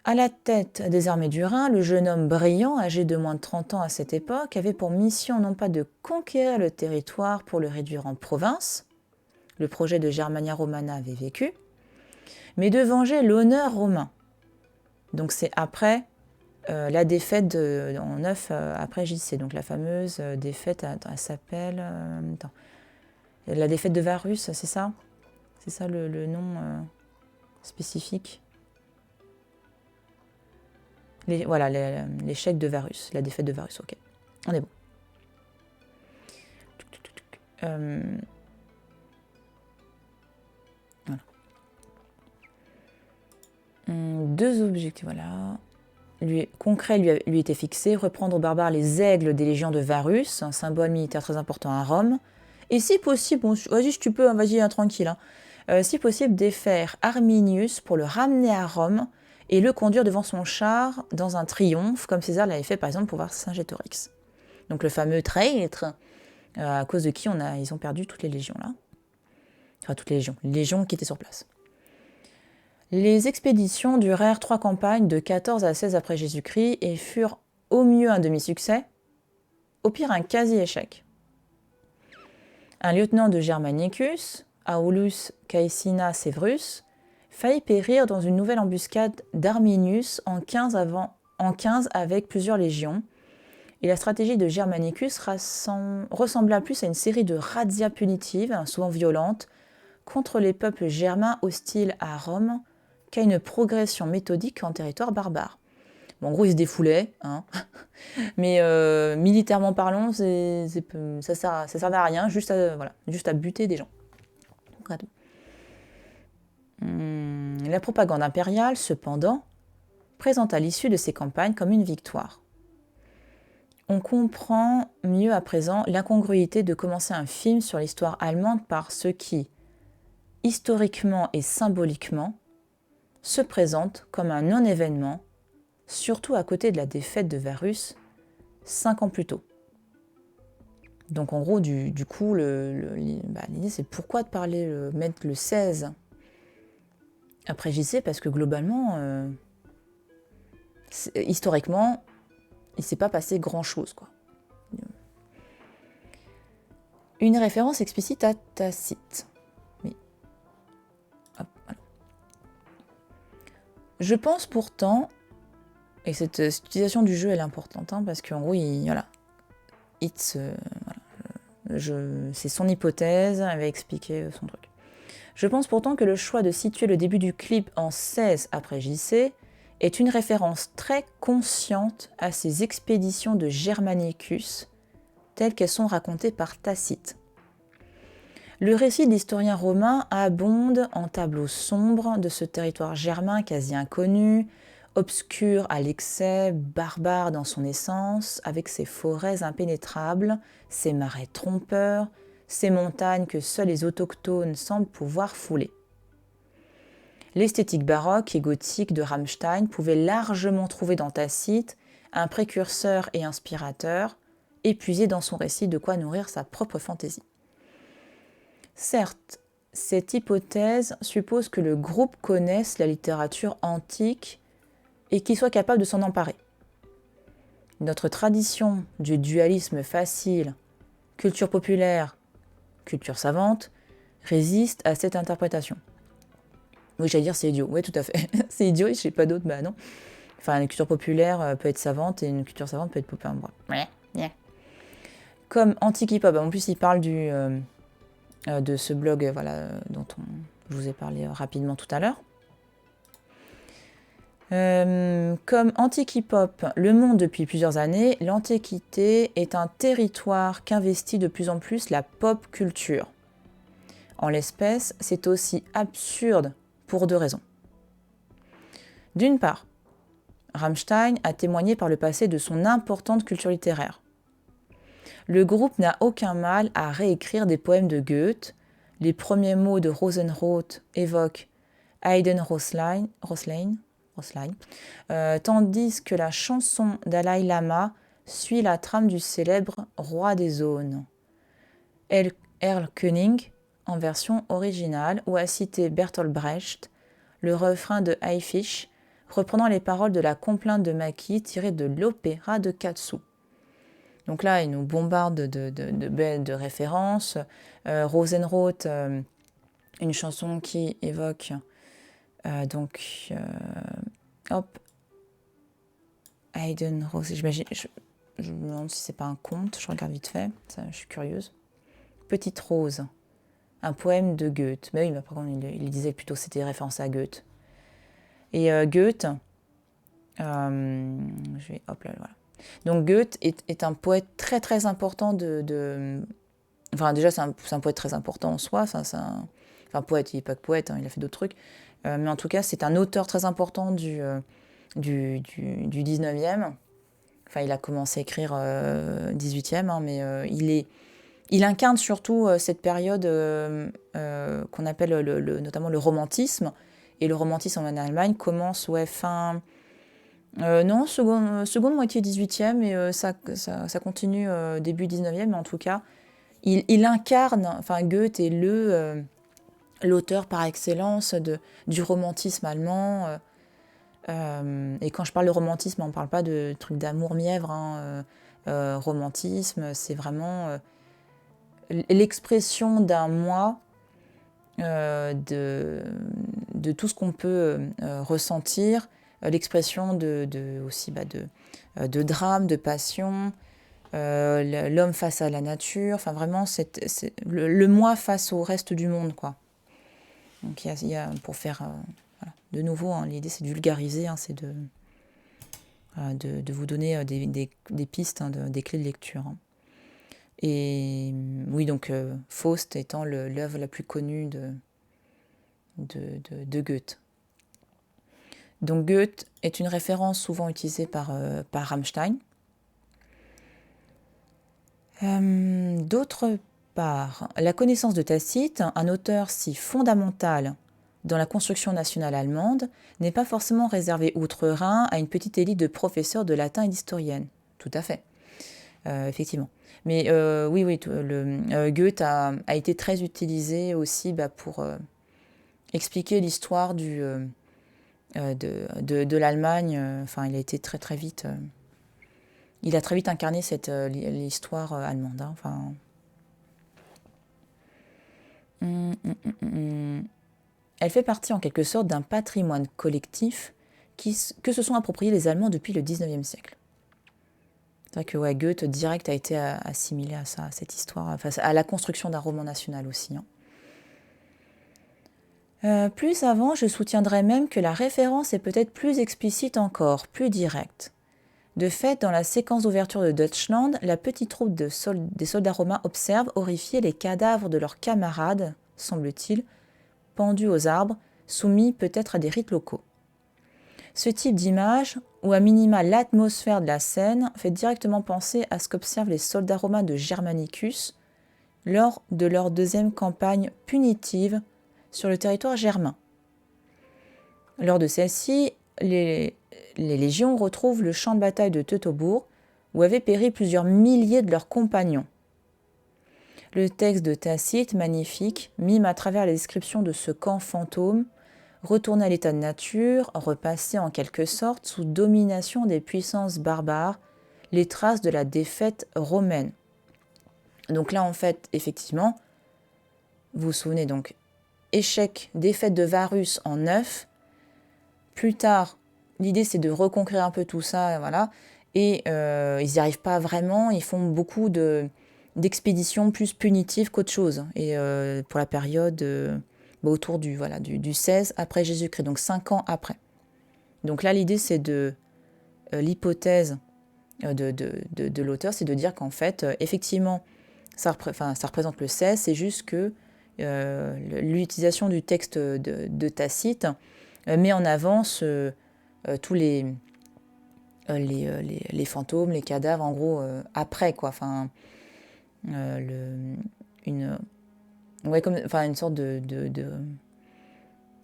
À la tête des armées du Rhin, le jeune homme brillant, âgé de moins de 30 ans à cette époque, avait pour mission non pas de conquérir le territoire pour le réduire en province, le projet de Germania Romana avait vécu, mais de venger l'honneur romain. Donc c'est après la défaite en 9 après JC, donc la fameuse défaite, elle s'appelle... la défaite de Varus, c'est ça? C'est ça le nom spécifique? Voilà, l'échec de Varus, la défaite de Varus, ok. On est bon. Voilà. Deux objectifs, voilà. Concret lui était fixé, reprendre aux barbares les aigles des légions de Varus, un symbole militaire très important à Rome. Et si possible, bon, vas-y, tu peux, vas-y, tranquille. Hein. Si possible, défaire Arminius pour le ramener à Rome et le conduire devant son char dans un triomphe, comme César l'avait fait par exemple pour Vercingétorix. Donc le fameux traître, à cause de qui ils ont perdu toutes les légions là. Enfin toutes les légions qui étaient sur place. Les expéditions durèrent 3 campagnes de 14 à 16 après Jésus-Christ et furent au mieux un demi-succès, au pire un quasi-échec. Un lieutenant de Germanicus, Aulus Caecina Severus, faillit périr dans une nouvelle embuscade d'Arminius en 15 avec plusieurs légions, et la stratégie de Germanicus ressembla plus à une série de razzias punitives, souvent violentes, contre les peuples germains hostiles à Rome, qu'à une progression méthodique en territoire barbare. Bon, en gros, ils se défoulaient, hein. Mais militairement parlant, ça servait à rien, juste à buter des gens. La propagande impériale, cependant, présenta l'issue de ces campagnes comme une victoire. On comprend mieux à présent l'incongruité de commencer un film sur l'histoire allemande par ce qui, historiquement et symboliquement, se présente comme un non-événement, surtout à côté de la défaite de Varus 5 ans plus tôt. Donc en gros, du coup, l'idée c'est pourquoi de mettre le 16 après JC, parce que globalement, historiquement, il ne s'est pas passé grand-chose, quoi. Une référence explicite à Tacite. Oui. Hop, voilà. Je pense pourtant, et cette utilisation du jeu elle est importante, hein, parce qu'en gros, c'est son hypothèse, elle va expliquer son truc. Je pense pourtant que le choix de situer le début du clip en 16 après JC est une référence très consciente à ces expéditions de Germanicus, telles qu'elles sont racontées par Tacite. Le récit de l'historien romain abonde en tableaux sombres de ce territoire germain quasi inconnu, obscur à l'excès, barbare dans son essence, avec ses forêts impénétrables, ses marais trompeurs, ces montagnes que seuls les autochtones semblent pouvoir fouler. L'esthétique baroque et gothique de Rammstein pouvait largement trouver dans Tacite un précurseur et inspirateur, épuisé dans son récit de quoi nourrir sa propre fantaisie. Certes, cette hypothèse suppose que le groupe connaisse la littérature antique et qu'il soit capable de s'en emparer. Notre tradition du dualisme facile, culture populaire, culture savante, résiste à cette interprétation. Oui, j'allais dire c'est idiot. Oui, tout à fait. C'est idiot et je sais pas d'autre, bah non. Enfin, une culture populaire peut être savante et une culture savante peut être populaire. Ouais. Comme Antique Hip-Hop, en plus il parle de ce blog dont je vous ai parlé rapidement tout à l'heure. Comme Antique Hip-Hop le montre depuis plusieurs années, l'Antiquité est un territoire qu'investit de plus en plus la pop culture. En l'espèce, c'est aussi absurde pour deux raisons. D'une part, Rammstein a témoigné par le passé de son importante culture littéraire. Le groupe n'a aucun mal à réécrire des poèmes de Goethe. Les premiers mots de Rosenroth évoquent Hayden Roslein, tandis que la chanson Dalai Lama suit la trame du célèbre Roi des Zones. Erlkönig, en version originale, où a cité Bertolt Brecht, le refrain de Haifisch, reprenant les paroles de la complainte de Maki tirée de l'opéra de Katsu. Donc là, il nous bombarde de références. Rosenroth, une chanson qui évoque Hayden Rose, j'imagine, je me demande si c'est pas un conte, je regarde vite fait, ça, je suis curieuse. Petite Rose, un poème de Goethe. Mais oui, par contre, il disait plutôt c'était référence à Goethe. Et Goethe, voilà. Donc Goethe est un poète très très important Enfin déjà c'est un poète très important en soi, poète, il n'est pas que poète, hein, il a fait d'autres trucs, mais en tout cas c'est un auteur très important du 19e. Enfin il a commencé à écrire 18e, hein, mais il incarne surtout cette période qu'on appelle notamment le romantisme, et le romantisme en Allemagne commence fin... seconde moitié 18e, et ça continue début 19e, mais en tout cas, il incarne, Goethe est l'auteur par excellence du romantisme allemand. Et quand je parle de romantisme, on ne parle pas de trucs d'amour mièvre. Hein, romantisme, c'est vraiment l'expression d'un moi, de tout ce qu'on peut ressentir, l'expression aussi de drame, de passion, l'homme face à la nature, enfin vraiment le moi face au reste du monde, quoi. Donc il y a pour faire voilà. De nouveau, hein, l'idée c'est de vulgariser, hein, c'est de vous donner des pistes, hein, des clés de lecture. Hein. Et oui, donc Faust étant l'œuvre la plus connue de Goethe. Donc Goethe est une référence souvent utilisée par Rammstein. D'autre part, la connaissance de Tacite, un auteur si fondamental dans la construction nationale allemande, n'est pas forcément réservée outre-Rhin à une petite élite de professeurs de latin et d'historiennes. Tout à fait, effectivement. Mais oui, Goethe a été très utilisé aussi pour expliquer l'histoire de l'Allemagne. Il a été très très vite... il a très vite incarné l'histoire allemande. Hein, Elle fait partie en quelque sorte d'un patrimoine collectif que se sont appropriés les Allemands depuis le XIXe siècle. C'est vrai que Goethe direct a été assimilé à ça, à cette histoire, à la construction d'un roman national aussi. Hein. Plus avant, je soutiendrais même que la référence est peut-être plus explicite encore, plus directe. De fait, dans la séquence d'ouverture de Deutschland, la petite troupe des soldats romains observe, horrifiés, les cadavres de leurs camarades, semble-t-il, pendus aux arbres, soumis peut-être à des rites locaux. Ce type d'image, ou à minima l'atmosphère de la scène, fait directement penser à ce qu'observent les soldats romains de Germanicus lors de leur deuxième campagne punitive sur le territoire germain. Lors de celle-ci, les légions retrouvent le champ de bataille de Teutobourg, où avaient péri plusieurs milliers de leurs compagnons. Le texte de Tacite, magnifique, mime à travers les descriptions de ce camp fantôme, retourné à l'état de nature, repassé en quelque sorte sous domination des puissances barbares, les traces de la défaite romaine. Donc là, en fait, effectivement, vous vous souvenez donc, échec, défaite de Varus en 9. Plus tard, l'idée c'est de reconquérir un peu tout ça, voilà. Et ils n'y arrivent pas vraiment, ils font beaucoup d'expéditions plus punitives qu'autre chose. Et pour la période autour du 16 après Jésus-Christ, donc 5 ans après. Donc là, l'idée c'est l'hypothèse de l'auteur, c'est de dire qu'en fait, effectivement, ça représente le 16, c'est juste que l'utilisation du texte de Tacite met en avant tous les fantômes, les cadavres, en gros, après, quoi. Enfin, une sorte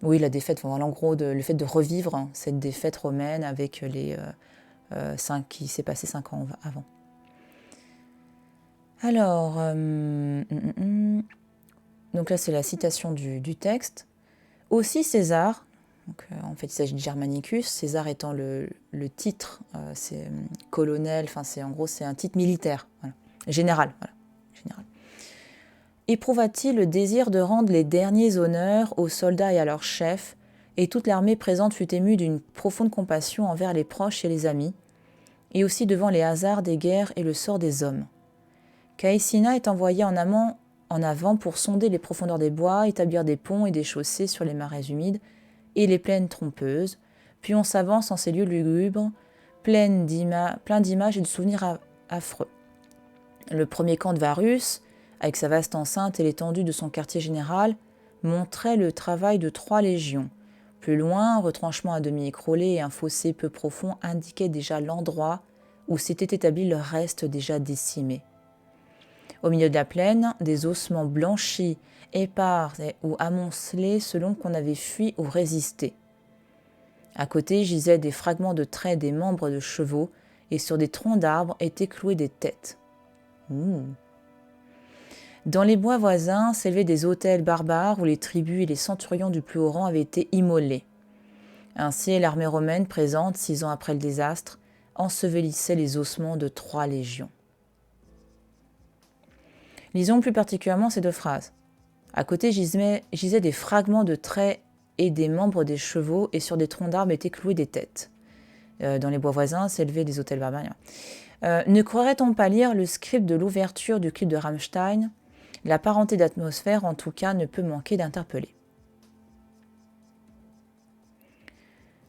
oui, la défaite, enfin, en gros, le fait de revivre cette défaite romaine avec qui s'est passé 5 ans avant. Alors, donc là, c'est la citation du texte. Aussi César, donc, en fait, il s'agit de Germanicus, César étant le titre, c'est colonel, enfin, c'est un titre militaire, voilà. Général, voilà. Général. Éprouva-t-il le désir de rendre les derniers honneurs aux soldats et à leurs chefs, et toute l'armée présente fut émue d'une profonde compassion envers les proches et les amis, et aussi devant les hasards des guerres et le sort des hommes. Caecina est envoyé en avant pour sonder les profondeurs des bois, établir des ponts et des chaussées sur les marais humides et les plaines trompeuses, puis on s'avance en ces lieux lugubres, plein d'images et de souvenirs affreux. Le premier camp de Varus, avec sa vaste enceinte et l'étendue de son quartier général, montrait le travail de 3 légions. Plus loin, un retranchement à demi écroulé et un fossé peu profond indiquaient déjà l'endroit où s'était établi le reste déjà décimé. Au milieu de la plaine, des ossements blanchis, épars ou amoncelés selon qu'on avait fui ou résisté. À côté gisaient des fragments de traits des membres de chevaux, et sur des troncs d'arbres étaient clouées des têtes. Dans les bois voisins s'élevaient des autels barbares où les tribus et les centurions du plus haut rang avaient été immolés. Ainsi, l'armée romaine présente, 6 ans après le désastre, ensevelissait les ossements de 3 légions. Lisons plus particulièrement ces 2 phrases. À côté gisaient des fragments de traits et des membres des chevaux, et sur des troncs d'arbres étaient clouées des têtes. Dans les bois voisins s'élevaient des autels barbares. Ne croirait-on pas lire le script de l'ouverture du clip de Rammstein ? La parenté d'atmosphère, en tout cas, ne peut manquer d'interpeller.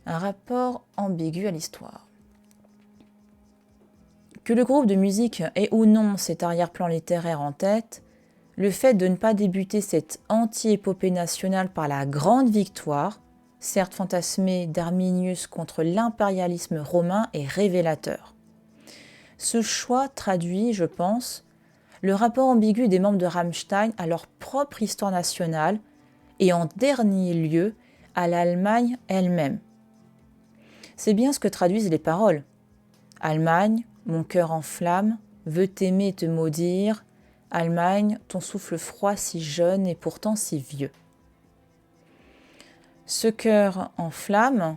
Un rapport ambigu à l'histoire. Que le groupe de musique ait ou non cet arrière-plan littéraire en tête, le fait de ne pas débuter cette anti-épopée nationale par la grande victoire, certes fantasmée d'Arminius contre l'impérialisme romain, est révélateur. Ce choix traduit, je pense, le rapport ambigu des membres de Rammstein à leur propre histoire nationale et en dernier lieu à l'Allemagne elle-même. C'est bien ce que traduisent les paroles. Allemagne, mon cœur en flamme, veut t'aimer et te maudire. Allemagne, ton souffle froid si jeune et pourtant si vieux. Ce cœur en flamme,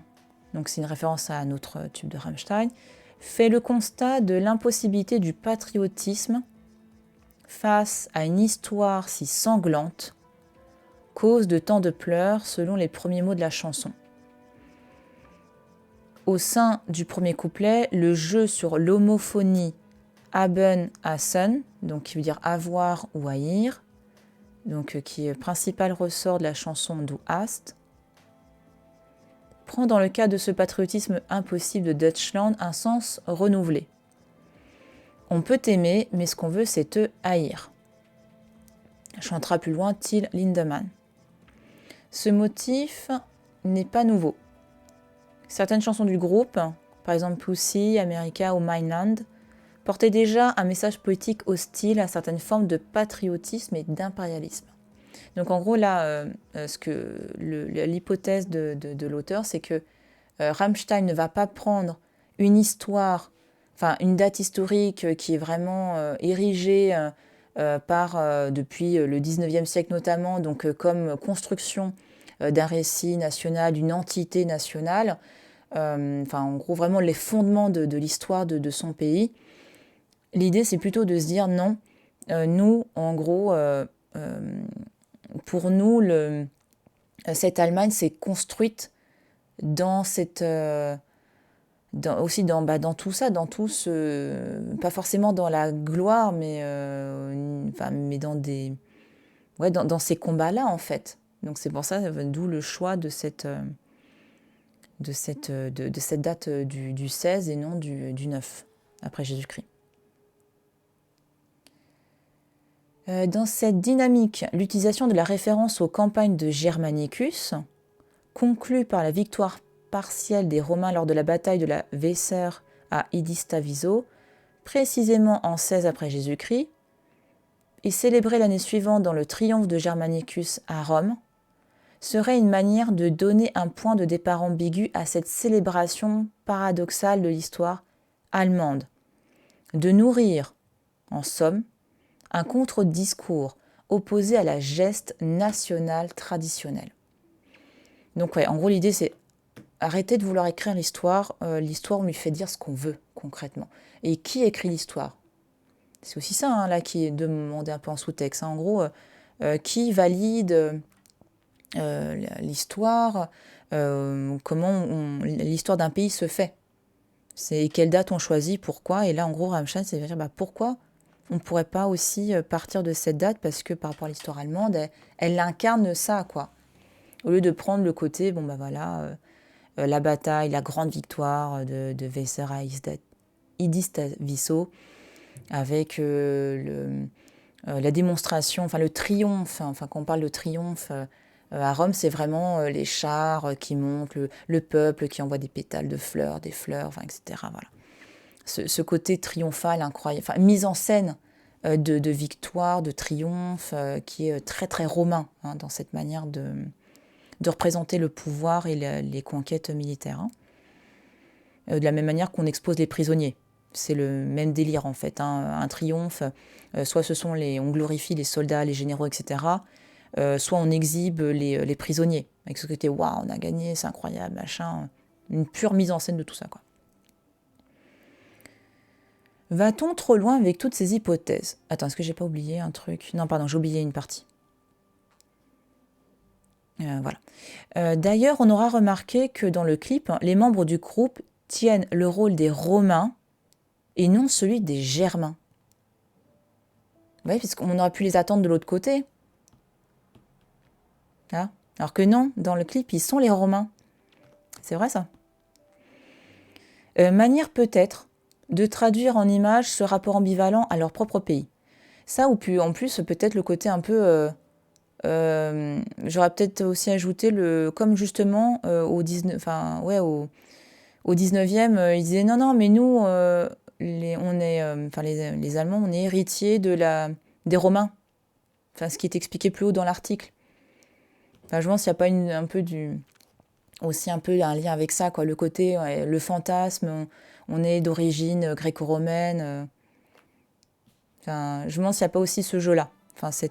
donc c'est une référence à un autre tube de Rammstein, fait le constat de l'impossibilité du patriotisme face à une histoire si sanglante, cause de tant de pleurs selon les premiers mots de la chanson. Au sein du premier couplet, le jeu sur l'homophonie haben, hassen, donc qui veut dire avoir ou haïr, donc qui est principal ressort de la chanson Du hast, prend dans le cas de ce patriotisme impossible de Deutschland un sens renouvelé. On peut t'aimer, mais ce qu'on veut, c'est te haïr. Chantera plus loin Till Lindemann. Ce motif n'est pas nouveau. Certaines chansons du groupe, par exemple Pussy, America ou Mainland, portaient déjà un message poétique hostile à certaines formes de patriotisme et d'impérialisme. Donc en gros là, l'hypothèse de l'auteur, c'est que Rammstein ne va pas prendre une histoire, enfin une date historique qui est vraiment érigée depuis le 19e siècle notamment, donc comme construction d'un récit national, d'une entité nationale, en gros vraiment les fondements de l'histoire de son pays. L'idée c'est plutôt de se dire non, nous en gros, pour nous, cette Allemagne s'est construite dans cette... dans tout ça, pas forcément dans la gloire, mais dans dans ces combats-là, en fait. Donc c'est pour ça, d'où le choix de cette date du 16 et non du 9, après Jésus-Christ. Dans cette dynamique, l'utilisation de la référence aux campagnes de Germanicus, conclue par la victoire partielle des Romains lors de la bataille de la Weser à Idistaviso, précisément en 16 après Jésus-Christ, et célébrée l'année suivante dans le triomphe de Germanicus à Rome, serait une manière de donner un point de départ ambigu à cette célébration paradoxale de l'histoire allemande, de nourrir, en somme, un contre-discours opposé à la geste nationale traditionnelle. Donc ouais, en gros l'idée c'est arrêter de vouloir écrire l'histoire, l'histoire on lui fait dire ce qu'on veut concrètement. Et qui écrit l'histoire? C'est aussi ça hein, là qui est demandé un peu en sous-texte. Hein. En gros, qui valide l'histoire, comment l'histoire d'un pays se fait. C'est quelle date on choisit, pourquoi. Et là en gros Rammstein c'est de dire pourquoi on ne pourrait pas aussi partir de cette date parce que par rapport à l'histoire allemande, elle incarne ça, quoi. Au lieu de prendre le côté, la bataille, la grande victoire de Weser à Idistaviso, avec la démonstration, le triomphe, quand on parle de triomphe à Rome, c'est vraiment les chars qui montent, le peuple qui envoie des pétales de fleurs, des fleurs, etc. Voilà. Ce côté triomphal, incroyable, mise en scène de victoire, de triomphe, qui est très très romain hein, dans cette manière de représenter le pouvoir et les conquêtes militaires. Hein. De la même manière qu'on expose les prisonniers. C'est le même délire en fait. Hein. Un triomphe, soit on glorifie les soldats, les généraux, etc. Soit on exhibe les prisonniers. Avec ce côté, waouh, on a gagné, c'est incroyable, machin. Une pure mise en scène de tout ça, quoi. Va-t-on trop loin avec toutes ces hypothèses? Attends, est-ce que j'ai pas oublié un truc? Non, pardon, j'ai oublié une partie. Voilà. D'ailleurs, on aura remarqué que dans le clip, les membres du groupe tiennent le rôle des Romains et non celui des Germains. Oui, puisqu'on aurait pu les attendre de l'autre côté. Hein? Alors que non, dans le clip, ils sont les Romains. C'est vrai ça. Manière peut-être de traduire en images ce rapport ambivalent à leur propre pays. Ça, ou puis en plus, peut-être le côté un peu... j'aurais peut-être aussi ajouté comme justement au 19e, ils disaient non, mais nous, les Allemands, on est héritiers des Romains. Enfin, ce qui est expliqué plus haut dans l'article. Enfin, je pense qu'il n'y a pas aussi un peu un lien avec ça, quoi. Le côté, le fantasme, on est d'origine gréco-romaine. Je me demande s'il n'y a pas aussi ce jeu-là. Enfin, ça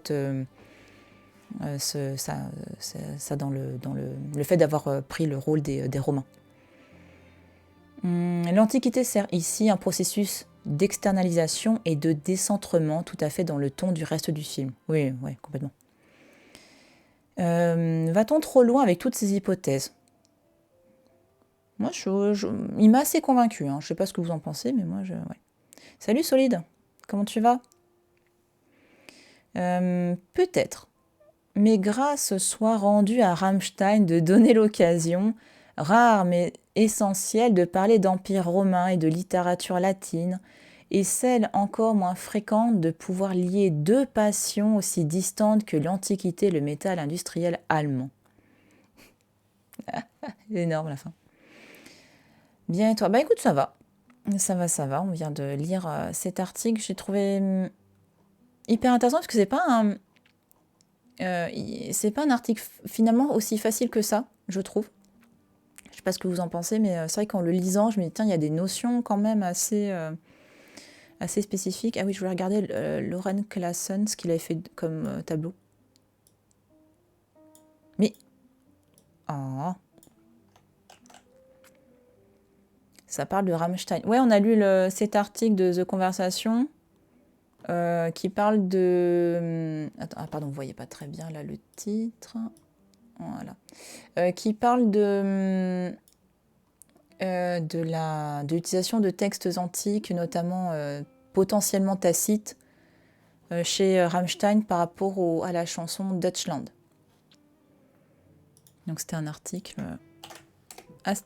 dans le fait d'avoir pris le rôle des Romains. L'Antiquité sert ici un processus d'externalisation et de décentrement tout à fait dans le ton du reste du film. Oui, complètement. Va-t-on trop loin avec toutes ces hypothèses? Moi, il m'a assez convaincu. Hein. Je ne sais pas ce que vous en pensez, mais moi, ouais. Salut Solide, comment tu vas? Peut-être. mais grâce soit rendue à Rammstein de donner l'occasion, rare mais essentielle, de parler d'empire romain et de littérature latine, et celle encore moins fréquente de pouvoir lier deux passions aussi distantes que l'Antiquité et le métal industriel allemand. Énorme la fin. Bien et toi? Bah écoute, ça va. Ça va. On vient de lire cet article. J'ai trouvé hyper intéressant parce que c'est pas un article finalement aussi facile que ça, je trouve. Je sais pas ce que vous en pensez, mais c'est vrai qu'en le lisant, je me dis, tiens, il y a des notions quand même assez spécifiques. Ah oui, je voulais regarder Loren Classen, ce qu'il avait fait comme tableau. Mais... Oh. Ça parle de Rammstein. Ouais, on a lu cet article de The Conversation qui parle de... Attends, ah, pardon, vous voyez pas très bien là le titre. Voilà. Qui parle de l'utilisation de textes antiques, notamment potentiellement tacites, chez Rammstein par rapport à la chanson Deutschland. Donc c'était un article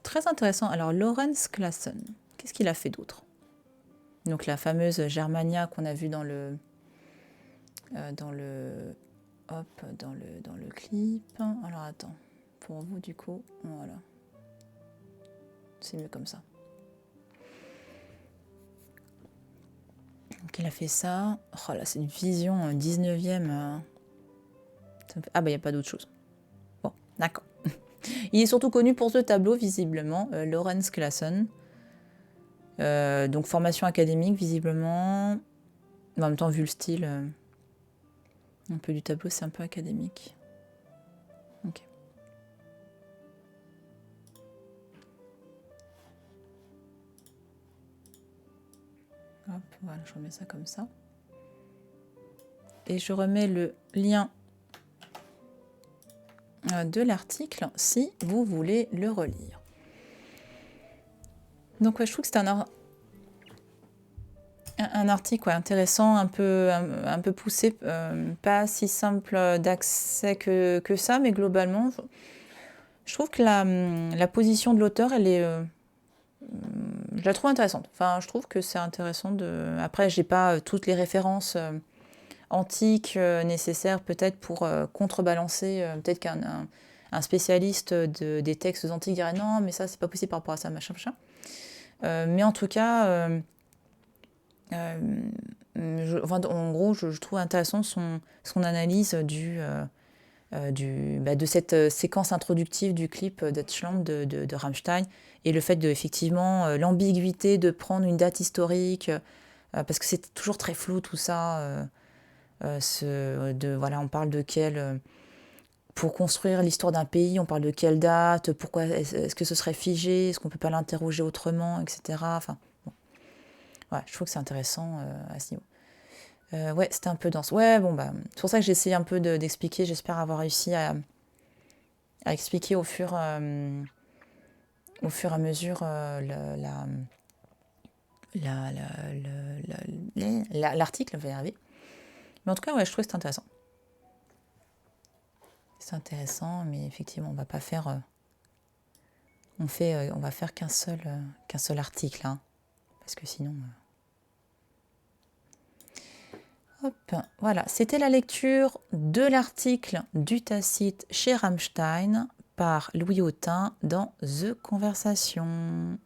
très intéressant. Alors Lorenz Classen, qu'est-ce qu'il a fait d'autre? Donc la fameuse Germania qu'on a vue dans le clip. Alors attends, pour vous du coup, voilà. C'est mieux comme ça. Donc il a fait ça. Oh là, c'est une vision 19e. Ah bah il n'y a pas d'autre chose. Bon, d'accord. Il est surtout connu pour ce tableau, visiblement, Lorenz Classen. Donc formation académique, visiblement. En même temps, vu le style, un peu du tableau, c'est un peu académique. Ok. Hop, voilà, je remets ça comme ça. Et je remets le lien de l'article si vous voulez le relire. Donc ouais, je trouve que c'est un article intéressant, un peu poussé, pas si simple d'accès que ça, mais globalement, je trouve que la position de l'auteur, elle est... je la trouve intéressante. Enfin, je trouve que c'est intéressant de... Après, j'ai pas toutes les références antiques nécessaires peut-être pour contrebalancer. Peut-être qu'un spécialiste des textes antiques dirait non, mais ça, c'est pas possible par rapport à ça, machin. Mais en tout cas... en gros, je trouve intéressant son analyse de cette séquence introductive du clip Deutschland de Rammstein et le fait effectivement l'ambiguïté de prendre une date historique parce que c'est toujours très flou tout ça. Voilà, on parle de pour construire l'histoire d'un pays, on parle de quelle date, pourquoi est-ce que ce serait figé, est-ce qu'on peut pas l'interroger autrement, etc. Enfin, bon. Ouais, je trouve que c'est intéressant à ce niveau. Ouais, c'était un peu dense. Ouais, bon, bah, c'est pour ça que j'ai essayé un peu d'expliquer. J'espère avoir réussi à expliquer au fur et à mesure l'article, je vais y arriver. Mais en tout cas, ouais, je trouve que c'est intéressant. C'est intéressant, mais effectivement, on va pas faire... on va faire qu'un seul article, hein, parce que sinon... Hop, voilà, c'était la lecture de l'article du Tacite chez Rammstein par Louis Autin dans The Conversation.